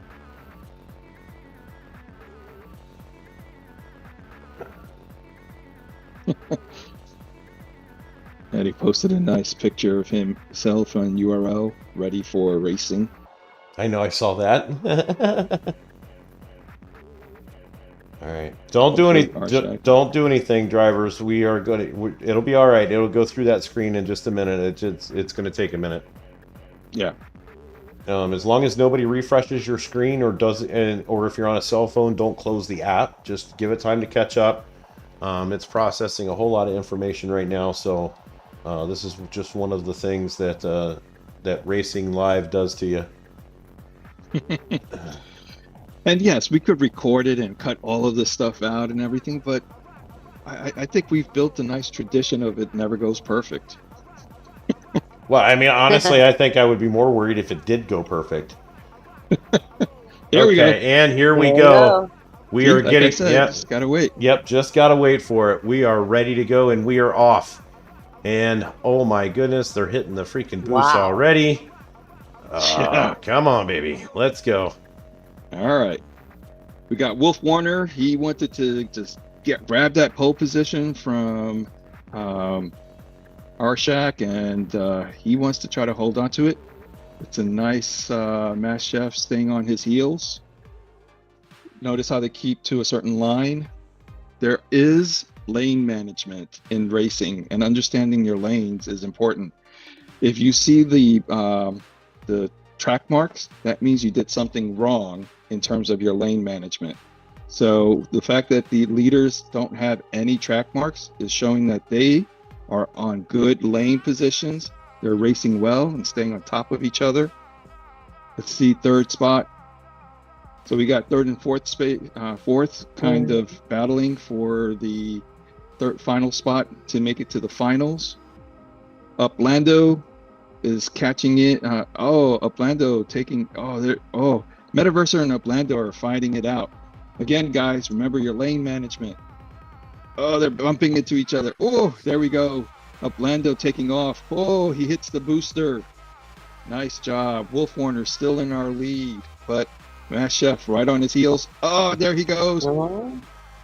And he posted a nice picture of himself on URL, ready for racing. I know, I saw that. All right. Don't do anything, drivers. We are going to. It'll be all right. It'll go through that screen in just a minute. It's going to take a minute. Yeah. As long as nobody refreshes your screen or or if you're on a cell phone, don't close the app. Just give it time to catch up. It's processing a whole lot of information right now, so this is just one of the things that that racing live does to you. And yes, we could record it and cut all of this stuff out and everything, but I think we've built a nice tradition of it never goes perfect. Well, I mean, honestly, I think I would be more worried if it did go perfect. There we go. And here we There we go. go. We See, are like getting. I said, Yep. just gotta wait. Yep. Just gotta wait for it. We are ready to go, and we are off. And oh my goodness, they're hitting the freaking boost Wow. already. Yeah. Come on, baby. Let's go. All right. We got Wolf Warner. He wanted to just grab that pole position from Arshak, and he wants to try to hold on to it. It's a nice Mass Chef staying on his heels. Notice how they keep to a certain line. There is lane management in racing, and understanding your lanes is important. If you see the track marks, that means you did something wrong in terms of your lane management. So the fact that the leaders don't have any track marks is showing that they are on good lane positions. They're racing well and staying on top of each other. Let's see, third spot. So we got third and fourth kind of battling for the third final spot to make it to the finals. Uplando is catching it. Uplando taking. Metaverser and Uplando are fighting it out. Again, guys, remember your lane management. Oh, they're bumping into each other. Oh, there we go. Uplando taking off. Oh, he hits the booster. Nice job. Wolf Warner still in our lead, but Mass Chef right on his heels. Oh, there he goes.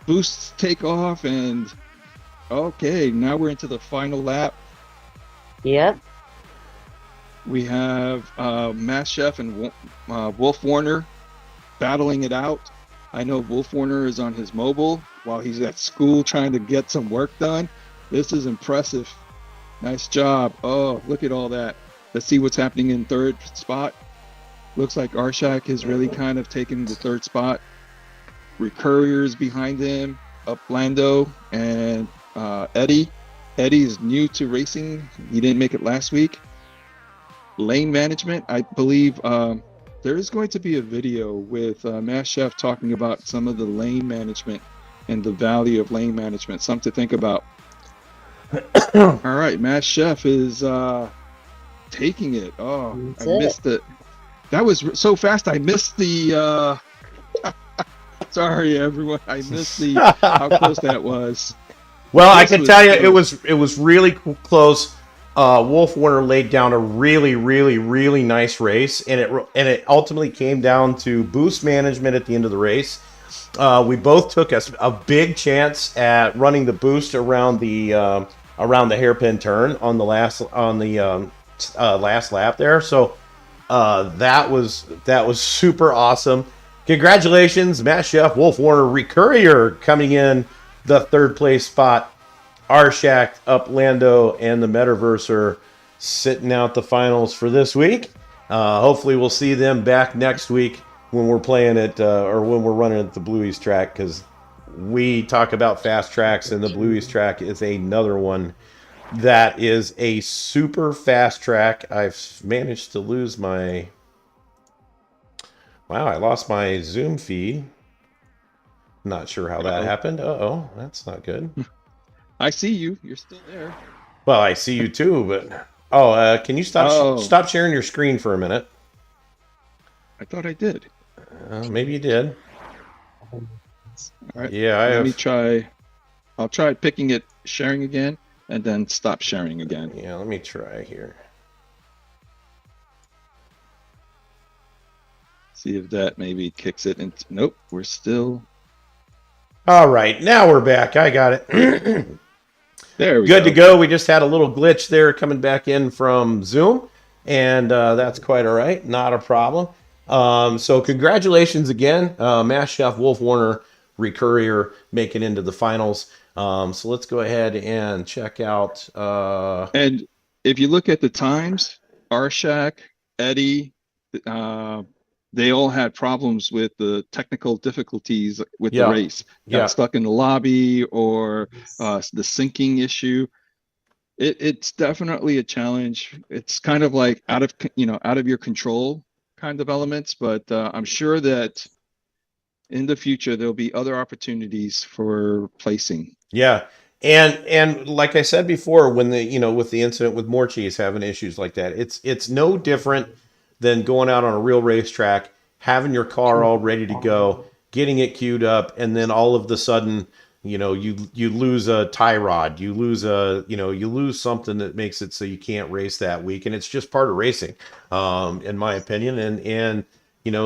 Boosts take off, and okay, now we're into the final lap. Yep. We have Mass Chef and Wolf Warner battling it out. I know Wolf Warner is on his mobile while he's at school trying to get some work done. This is impressive. Nice job. Oh, look at all that. Let's see what's happening in third spot. Looks like Arshak has really kind of taken the third spot. Recurrier's behind him. Uplando and Eddie. Eddie is new to racing. He didn't make it last week. Lane management, I believe there is going to be a video with Mass Chef talking about some of the lane management and the value of lane management. Something to think about. All right, Mass Chef is taking it. Oh, That's I missed it. That was so fast. I missed the. Sorry, everyone. I missed the how close that was. Well, I This can was tell you, close. it was really close. Wolf Warner laid down a really, really, really nice race, and it ultimately came down to boost management at the end of the race. We both took a big chance at running the boost around the hairpin turn on the last lap there. So that was super awesome. Congratulations, Matt Chef, Wolf Warner, Recurrier coming in the third place spot. Arshack, Uplando, and the Metaverser sitting out the finals for this week. Hopefully, we'll see them back next week when we're playing it or when we're running at the Blueies track, because we talk about fast tracks, and the Blueies track is another one that is a super fast track. I've managed to lose my... Wow, I lost my Zoom feed. Not sure how that happened. Uh-oh, that's not good. I see you. You're still there. Well, I see you too, but... Oh, can you stop sharing your screen for a minute? I thought I did. Maybe you did. All right. Yeah, Let me try. I'll try picking it, sharing again, and then stop sharing again. Yeah, let me try here. See if that maybe kicks it into. Nope, we're still. All right, now we're back. I got it. There we go. Good to go. We just had a little glitch there coming back in from Zoom, and that's quite all right. Not a problem. So congratulations again, Mass Chef, Wolf Warner, Recurrier making into the finals. So let's go ahead and check out. And if you look at the times, Arshak, Eddie, they all had problems with the technical difficulties with the race. Got stuck in the lobby or the syncing issue. It's definitely a challenge. It's kind of like out of your control kind of elements, but I'm sure that in the future there'll be other opportunities for placing. Yeah. And like I said before, when with the incident with Morchie's having issues like that, it's no different than going out on a real racetrack, having your car all ready to go, getting it queued up, and then all of the sudden, you lose a tie rod, you lose something that makes it so you can't race that week, and it's just part of racing, in my opinion. And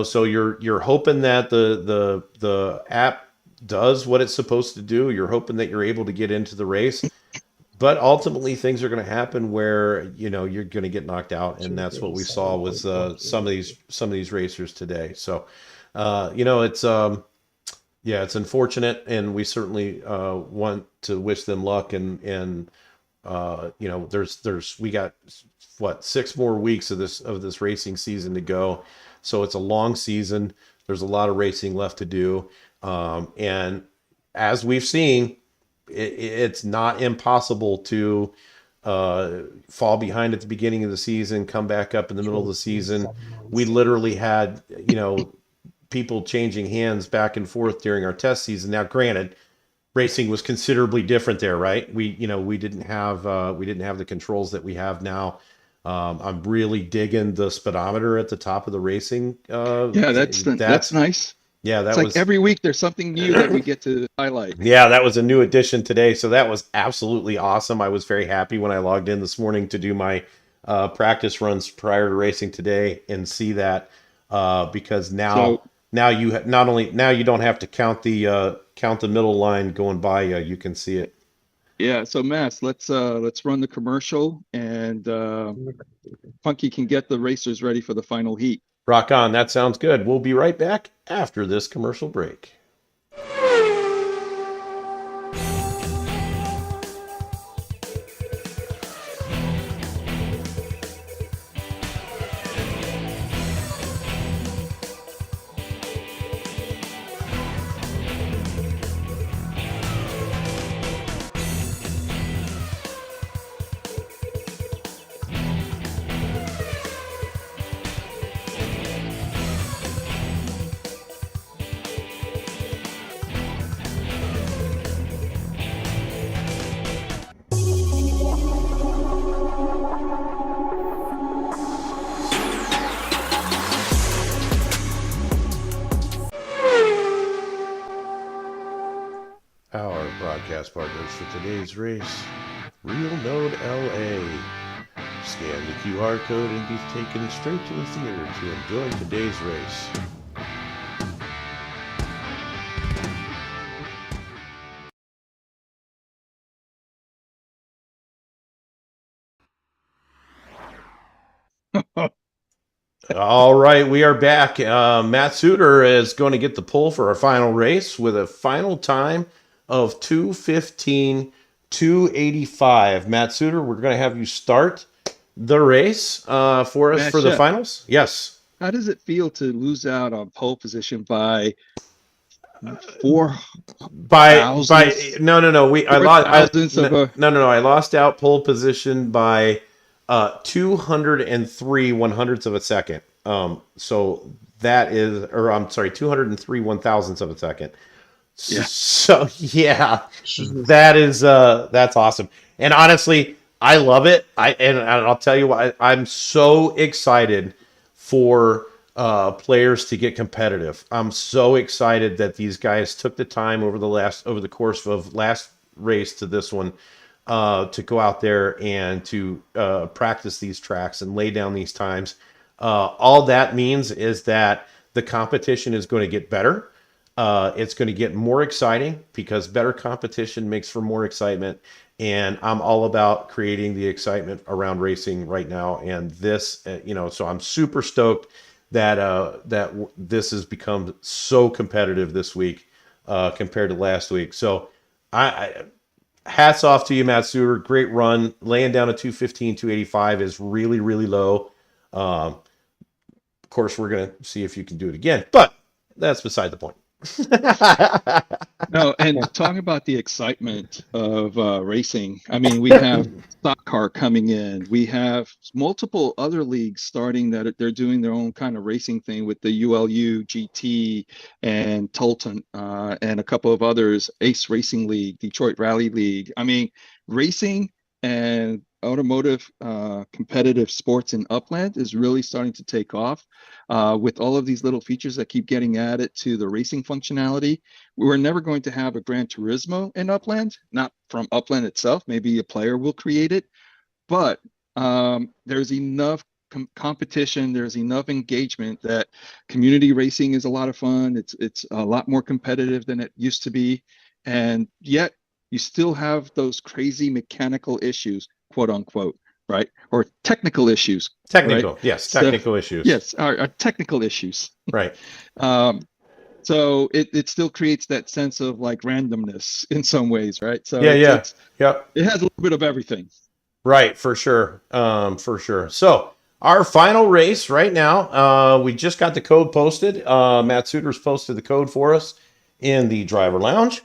so you're hoping that the app does what it's supposed to do. You're hoping that you're able to get into the race. But ultimately, things are going to happen where you're going to get knocked out, and that's what we saw with some of these racers today. So, it's unfortunate, and we certainly want to wish them luck. And we got 6 more weeks of this racing season to go, so it's a long season. There's a lot of racing left to do, and as we've seen, it's not impossible to fall behind at the beginning of the season, come back up in the middle of the season. We literally had, people changing hands back and forth during our test season. Now, granted, racing was considerably different there, right? We didn't have the controls that we have now. I'm really digging the speedometer at the top of the racing. That's nice. Yeah, it's like every week there's something new that we get to highlight. Yeah, that was a new addition today, so that was absolutely awesome. I was very happy when I logged in this morning to do my practice runs prior to racing today and see that, because now you don't have to count the middle line going by you. You can see it. Yeah. So Mass, let's run the commercial, and Funky can get the racers ready for the final heat. Rock on. That sounds good. We'll be right back after this commercial break. broadcast partners for today's race, Real Node LA. Scan the QR code and be taken straight to the theater to enjoy today's race. All right, we are back. Matt Suter is going to get the pole for our final race with a final time of 2:15.285. Matt Suter, we're going to have you start the race for us Matt for the Shep, finals. Yes. how does it feel to lose out on pole position by By thousands, no we I four lost thousandths of a? I lost out pole position by 203 one hundredths of a second. So that is, or I'm sorry, 203 one thousandths of a second. Yeah. So yeah, Jesus. that's awesome. And honestly, I love it. And I'll tell you what, I'm so excited for players to get competitive. I'm so excited that these guys took the time over the course of last race to this one to go out there and to practice these tracks and lay down these times. All that means is that the competition is going to get better. It's going to get more exciting because better competition makes for more excitement. And I'm all about creating the excitement around racing right now. And this, so I'm super stoked that this has become so competitive this week compared to last week. So I hats off to you, Matt Suter. Great run. Laying down a 2:15.285 is really, really low. Of course, we're going to see if you can do it again, but that's beside the point. No, and talking about the excitement of racing, I mean, we have stock car coming in. We have multiple other leagues starting that they're doing their own kind of racing thing with the ULU, GT, and Tolton, and a couple of others, Ace Racing League, Detroit Rally League. I mean, racing and automotive competitive sports in Upland is really starting to take off with all of these little features that keep getting added to the racing functionality. We're never going to have a Gran Turismo in Upland, not from Upland itself. Maybe a player will create it, but there's enough competition, there's enough engagement that community racing is a lot of fun. It's a lot more competitive than it used to be, and yet you still have those crazy mechanical issues, quote unquote, right? Or technical issues. Technical, right? yes, So, technical issues. yes, our technical issues. Right. So it still creates that sense of like randomness in some ways, right? So Yeah. Yep. it has a little bit of everything. Right, for sure. For sure. So our final race right now, we just got the code posted. Matt Suter's posted the code for us in the driver lounge.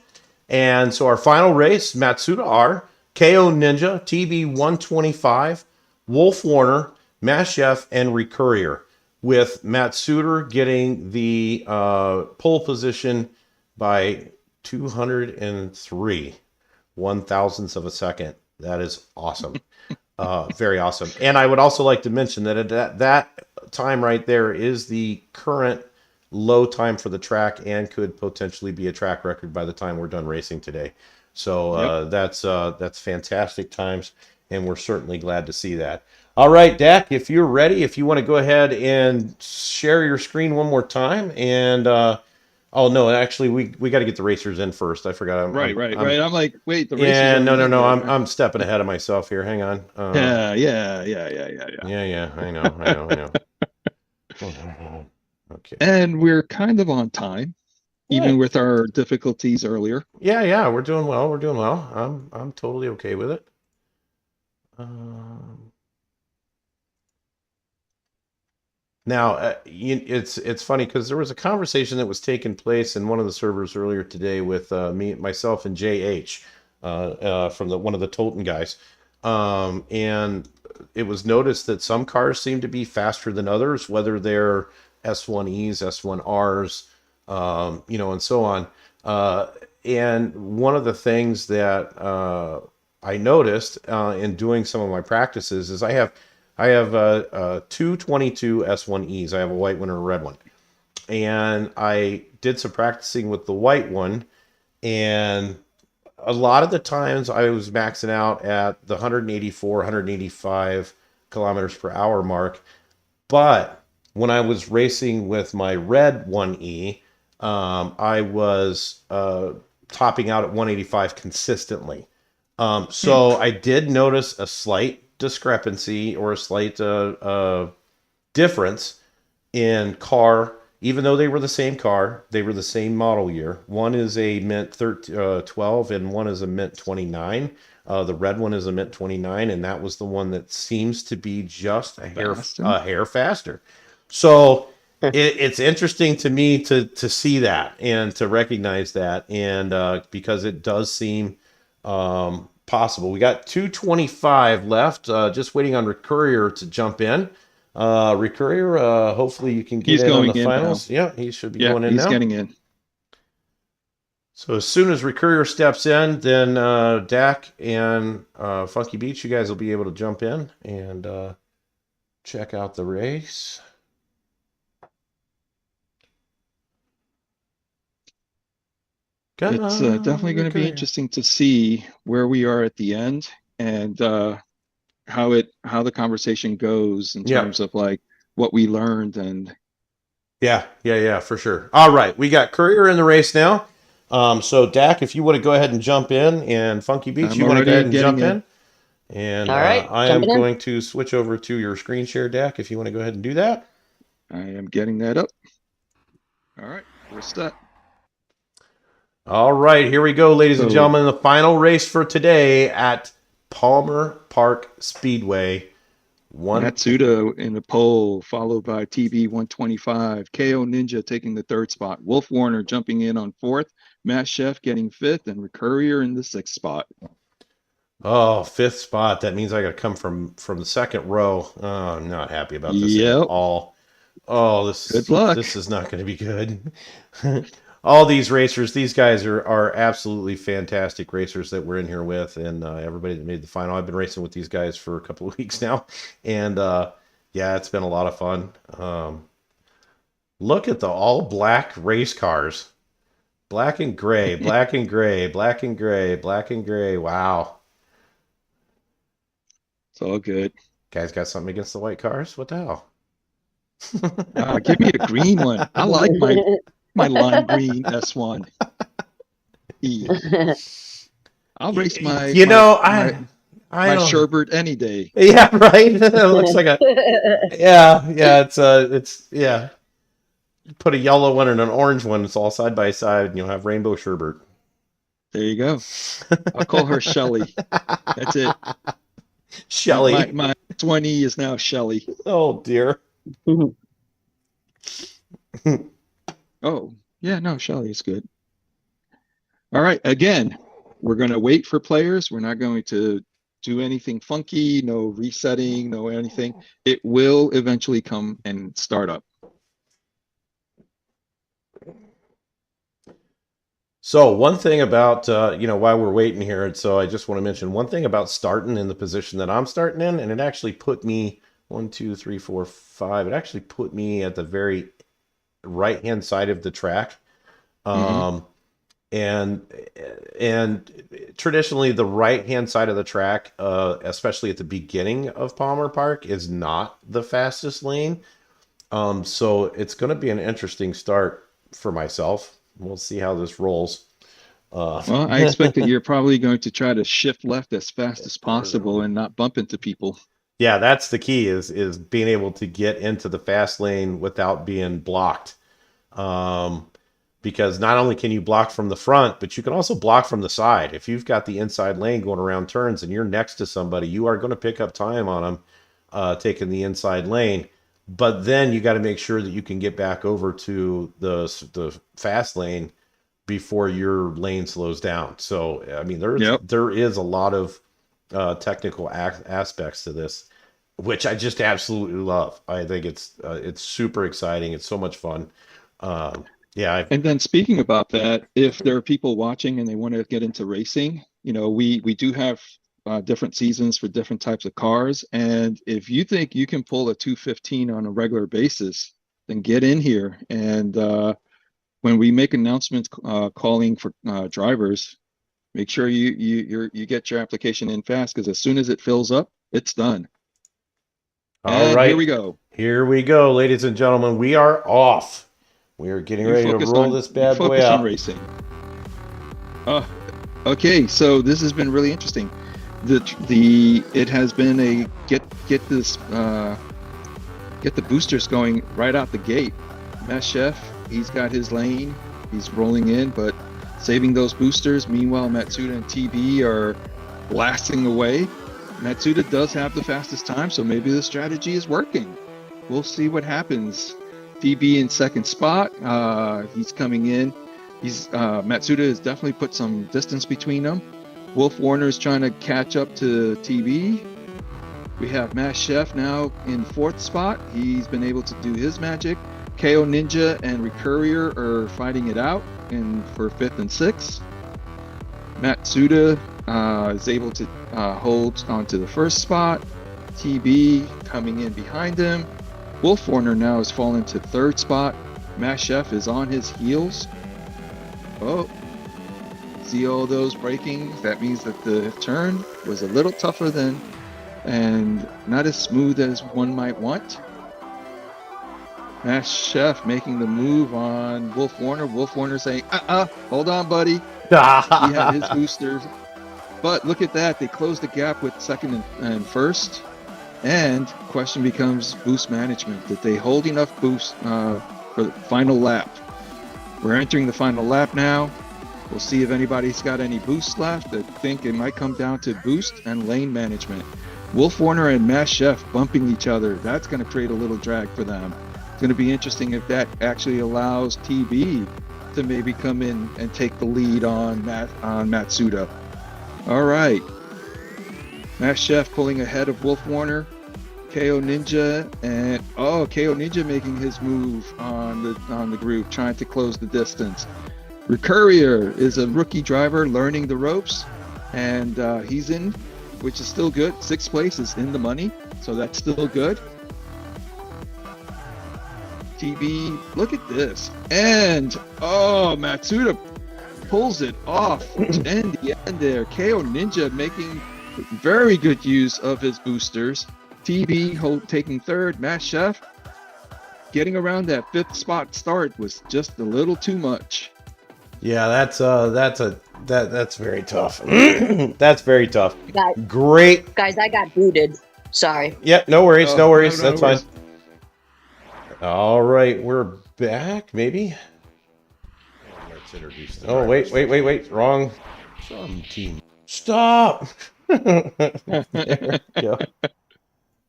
And so our final race, Matsuda R, KO Ninja, TB 125, Wolf Warner, Mashef, and Recurrier, with Matt Suter getting the pole position by 203 one thousandths of a second. That is awesome. Very awesome. And I would also like to mention that at that time right there is the current low time for the track and could potentially be a track record by the time we're done racing today. So that's fantastic times, and we're certainly glad to see that. All right, Dak, if you're ready, if you want to go ahead and share your screen one more time. And oh no, actually we got to get the racers in first. I forgot. Right. I'm like, wait, the racers. Yeah, no. aren't in yet. I'm stepping ahead of myself here. Hang on. Yeah. Yeah. I know. Okay. And we're kind of on time, even with our difficulties earlier. Yeah. We're doing well. I'm totally okay with it. Now, it's funny because there was a conversation that was taking place in one of the servers earlier today with myself, and JH from one of the Tolton guys, and it was noticed that some cars seem to be faster than others, whether they're S1Es, S1Rs, and so on. And one of the things that I noticed in doing some of my practices is I have two 22 S1Es. I have a white one and a red one. And I did some practicing with the white one, and a lot of the times I was maxing out at the 184, 185 kilometers per hour mark. But when I was racing with my red 1E, I was topping out at 185 consistently. So I did notice a slight discrepancy or a slight difference in car, even though they were the same car, they were the same model year. One is a Mint 12 and one is a Mint 29. The red one is a Mint 29, and that was the one that seems to be just a hair faster. So it's interesting to me to see that and to recognize that, and because it does seem possible. We got 225 left, just waiting on Courier to jump in. Courier, hopefully you can get in on the finals. Now. Yeah, he should be going in he's now. Getting in. So as soon as Courier steps in, then Dak and Funky Beach, you guys will be able to jump in and check out the race. It's definitely going to be interesting to see where we are at the end and how the conversation goes in terms of like what we learned and yeah, for sure. All right, we got Courier in the race now. So Dak, if you want to go ahead and jump in, and Funky Beach, you want to go ahead and jump in. And all right, I am going to switch over to your screen share, Dak, if you want to go ahead and do that. I am getting that up. All right, we're set. All right, here we go, ladies and gentlemen. The final race for today at Palmer Park Speedway. Matsuda in the pole, followed by TB 125. KO Ninja taking the third spot. Wolf Warner jumping in on fourth. Matt Chef getting fifth, and Courier in the sixth spot. Oh, fifth spot. That means I got to come from the second row. Oh, I'm not happy about this at all. Oh, this is not going to be good. All these racers, these guys are absolutely fantastic racers that we're in here with, and everybody that made the final. I've been racing with these guys for a couple of weeks now, and yeah, it's been a lot of fun. Look at the all black race cars. Black and gray, black and gray, black and gray, black and gray. Wow. It's all good. Guys got something against the white cars? What the hell? Give me a green one. I like my lime green S1. I'll race my my Sherbert any day. Yeah, right. It looks like it's put a yellow one and an orange one. It's all side by side, and you'll have rainbow Sherbert. There you go. I'll call her Shelly. That's it. Shelly. My 20 is now Shelly. Oh dear. Oh, yeah, no, Shelly is good. All right, again, we're going to wait for players. We're not going to do anything funky, no resetting, no anything. It will eventually come and start up. So one thing about, while we're waiting here, and so I just want to mention one thing about starting in the position that I'm starting in, and it actually put me 1, 2, 3, 4, 5. It actually put me at the very right-hand side of the track. And traditionally the right-hand side of the track, especially at the beginning of Palmer Park, is not the fastest lane. So it's going to be an interesting start for myself. We'll see how this rolls. Well, I expect that you're probably going to try to shift left as fast as possible and not bump into people. Yeah, that's the key is being able to get into the fast lane without being blocked. Because not only can you block from the front, but you can also block from the side. If you've got the inside lane going around turns and you're next to somebody, you are going to pick up time on them taking the inside lane. But then you got to make sure that you can get back over to the fast lane before your lane slows down. So, I mean, there is a lot of technical aspects to this, which I just absolutely love. I think it's super exciting. It's so much fun. And then speaking about that, if there are people watching and they want to get into racing, we do have different seasons for different types of cars. And if you think you can pull a 215 on a regular basis, then get in here. And when we make announcements calling for drivers, Make sure you get your application in fast, because as soon as it fills up, it's done. All And right. here we go. Here we go, ladies and gentlemen. We are off. We are getting ready to roll this bad boy focus on out. racing. Okay, so this has been really interesting. It has been a get the boosters going right out the gate. Matt Chef, he's got his lane. He's rolling in, but saving those boosters. Meanwhile, Matsuda and TB are blasting away. Matsuda does have the fastest time, so maybe the strategy is working. We'll see what happens. TB in second spot. He's coming in. Matsuda has definitely put some distance between them. Wolf Warner is trying to catch up to TB. We have Mass Chef now in fourth spot. He's been able to do his magic. KO Ninja and Recurrier are fighting it out for fifth and sixth. Matsuda is able to hold onto the first spot. TB coming in behind him. Wolf Warner now has fallen to third spot. Mass Chef is on his heels. Oh, see all those braking? That means that the turn was a little tougher and not as smooth as one might want. Mass Chef making the move on Wolf Warner. Wolf Warner saying, hold on, buddy. He had his boosters. But look at that. They closed the gap with second and first. And question becomes boost management. Did they hold enough boost for the final lap? We're entering the final lap now. We'll see if anybody's got any boosts left. I think it might come down to boost and lane management. Wolf Warner and Mass Chef bumping each other. That's going to create a little drag for them. It's going to be interesting if that actually allows TB to maybe come in and take the lead on Matsuda. All right. Mass Chef pulling ahead of Wolf Warner. KO Ninja KO Ninja making his move on the group, trying to close the distance. Recurrier is a rookie driver learning the ropes, and he's in, which is still good. Sixth place is in the money, so that's still good. TB, look at this. And Matsuda pulls it off in the end there. KO Ninja making very good use of his boosters. TB taking third. Mass Chef getting around that fifth spot start was just a little too much. Yeah, that's very tough. That's very tough. Great. Guys, I got booted. Sorry. Yeah, no worries, no worries. No That's worries. fine. All right, we're back, maybe. Let's introduce them. Oh, wait. Wrong team. Stop. There we go.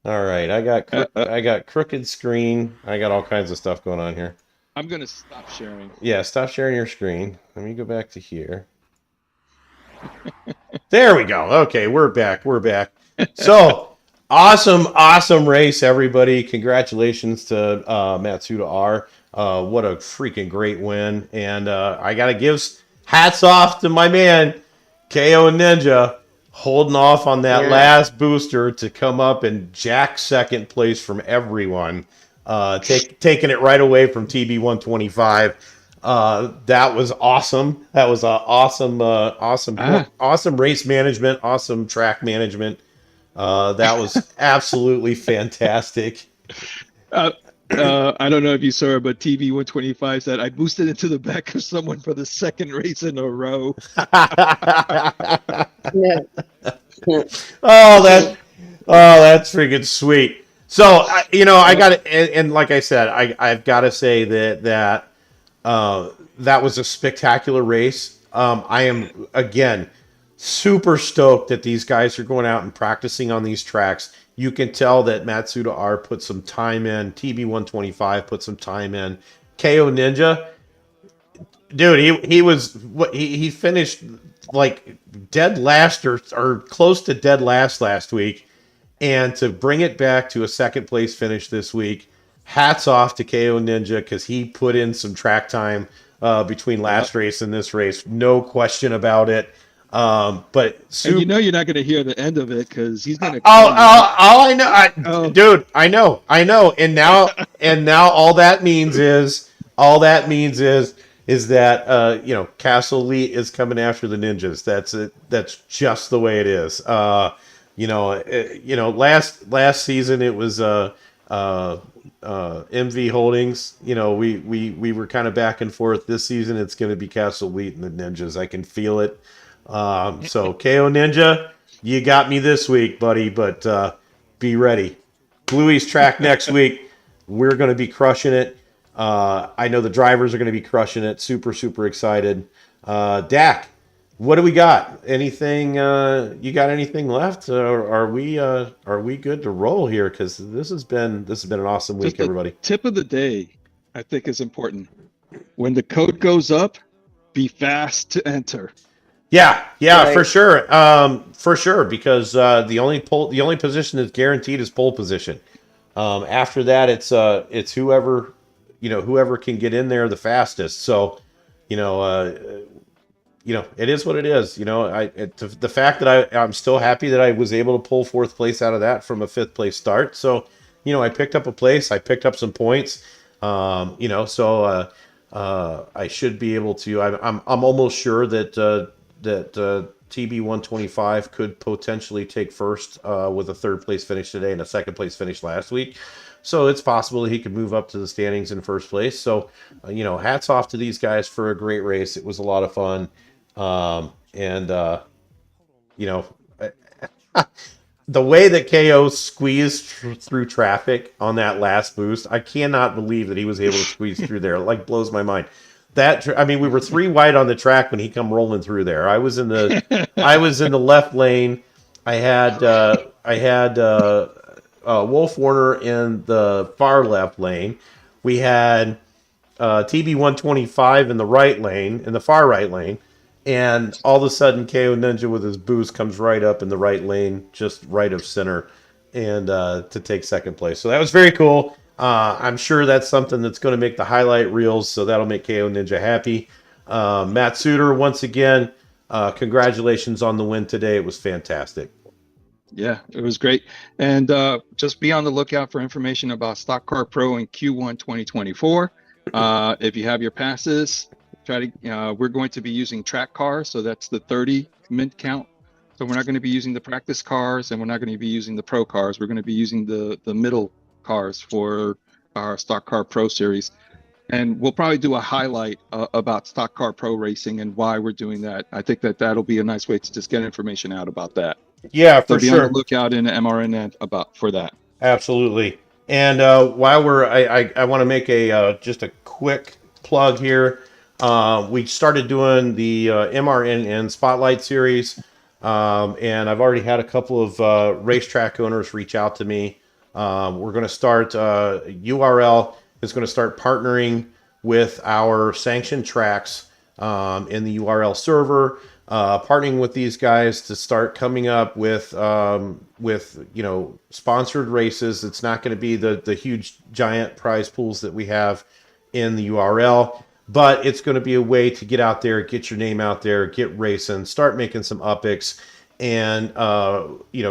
All right, I got crooked screen. I got all kinds of stuff going on here. I'm gonna stop sharing. Yeah, stop sharing your screen. Let me go back to here. There we go. Okay, we're back. So, awesome race, everybody. Congratulations to Matsuda R. What a freaking great win. And I got to give hats off to my man, KO Ninja, holding off on that last booster to come up and jack second place from everyone. Taking it right away from TB 125. That was awesome. That was awesome race management, awesome track management. That was absolutely fantastic. I don't know if you saw it, but TB 125 said, I boosted into the back of someone for the second race in a row. Yeah. That's freaking sweet. So, I got to, and like I said, I've got to say that was a spectacular race. I am, again, super stoked that these guys are going out and practicing on these tracks. You can tell that Matsuda R put some time in. TB 125 put some time in. KO Ninja, dude, he finished like dead last or close to dead last week. And to bring it back to a second place finish this week, hats off to KO Ninja, because he put in some track time between last race and this race. No question about it. But and you're not going to hear the end of it, because he's going to. Dude, I know. And now all that means is is that Castle Elite is coming after the ninjas. That's it. That's just the way it is. Last season it was MV Holdings. We were kind of back and forth. This season it's going to be Castle Elite and the ninjas. I can feel it. So KO Ninja, you got me this week, buddy. But be ready. Bluey's track next week. We're going to be crushing it. I know the drivers are going to be crushing it. Super, super excited. Dak, what do we got? Anything? You got anything left? Are we good to roll here? Because this has been an awesome week, Just the everybody. tip of the day, I think, is important. When the code goes up, be fast to enter. Yeah, Right. for sure. Because the only position that's guaranteed is pole position. After that, it's whoever can get in there the fastest. So, it is what it is. The fact that I'm still happy that I was able to pull fourth place out of that from a fifth place start. So, I picked up a place, I picked up some points. So I should be able to. I'm almost sure that TB 125 could potentially take first with a third place finish today and a second place finish last week. So it's possible that he could move up to the standings in first place. So, hats off to these guys for a great race. It was a lot of fun. The way that KO squeezed through traffic on that last boost, I cannot believe that he was able to squeeze through there. It, like, blows my mind. We were 3 wide on the track when he come rolling through there. I was in the left lane. I had Wolf Warner in the far left lane. We had TB 125 in the right lane, in the far right lane. And all of a sudden, KO Ninja with his boost comes right up in the right lane, just right of center, and to take second place. So that was very cool. I'm sure that's something that's going to make the highlight reels, so that'll make KO Ninja happy. Matt Suter, once again, congratulations on the win today. It was fantastic. Yeah, it was great. And just be on the lookout for information about Stock Car Pro in Q1 2024. If you have your passes, we're going to be using track cars, so that's the 30 mint count. So we're not going to be using the practice cars, and we're not going to be using the pro cars. We're going to be using the middle cars for our Stock Car Pro series. And we'll probably do a highlight about Stock Car Pro racing and why we're doing that. I think that'll be a nice way to just get information out about that. Yeah, So for be sure. on the lookout in the MRN for that. Absolutely. And while I want to make just a quick plug here. We started doing the MRNN Spotlight series, and I've already had a couple of racetrack owners reach out to me. We're going to start, URL is going to start partnering with our sanctioned tracks in the URL server, partnering with these guys to start coming up with sponsored races. It's not going to be the huge giant prize pools that we have in the URL. But it's going to be a way to get out there, get your name out there, get racing, start making some upics, and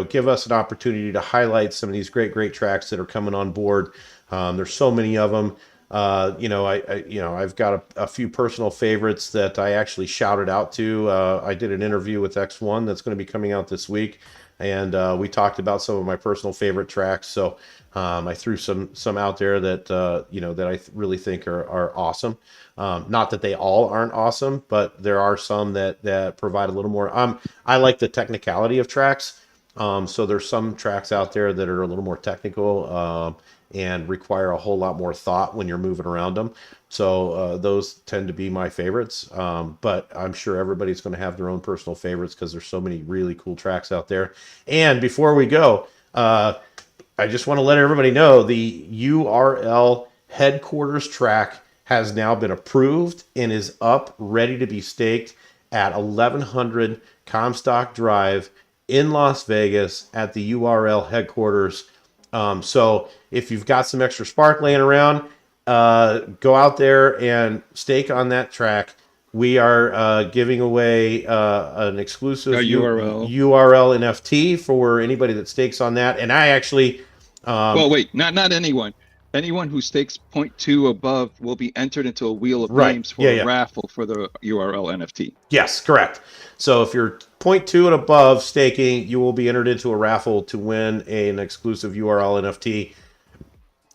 give us an opportunity to highlight some of these great tracks that are coming on board. There's so many of them. I've got a few personal favorites that I actually shouted out to. I did an interview with X1 that's going to be coming out this week, and we talked about some of my personal favorite tracks. So I threw some out there that that I really think are awesome. Not that they all aren't awesome, but there are some that provide a little more. I like the technicality of tracks. So there's some tracks out there that are a little more technical and require a whole lot more thought when you're moving around them. So those tend to be my favorites. But I'm sure everybody's going to have their own personal favorites because there's so many really cool tracks out there. And before we go, I just want to let everybody know the URL headquarters track has now been approved and is up, ready to be staked at 1100 Comstock Drive in Las Vegas at the URL headquarters. So if you've got some extra spark laying around, go out there and stake on that track. We are giving away an exclusive URL NFT for anybody that stakes on that. And I actually... well, wait, not anyone. Anyone who stakes 0.2 above will be entered into a wheel of Right. names for Yeah, a yeah. raffle for the URL NFT. Yes, correct. So if you're 0.2 and above staking, you will be entered into a raffle to win an exclusive URL NFT.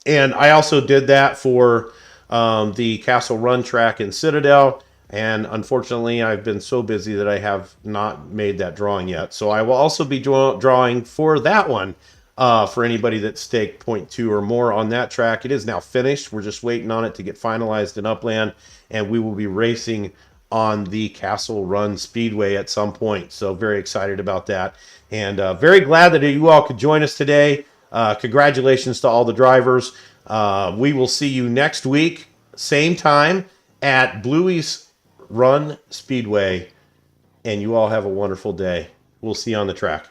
And I also did that for the Castle Run track in Citadel. And unfortunately, I've been so busy that I have not made that drawing yet. So I will also be drawing for that one for anybody that staked 0.2 or more on that track. It is now finished. We're just waiting on it to get finalized in Upland. And we will be racing on the Castle Run Speedway at some point. So very excited about that. And very glad that you all could join us today. Congratulations to all the drivers. We will see you next week, same time at Bluey's Run Speedway. And you all have a wonderful day. We'll see you on the track.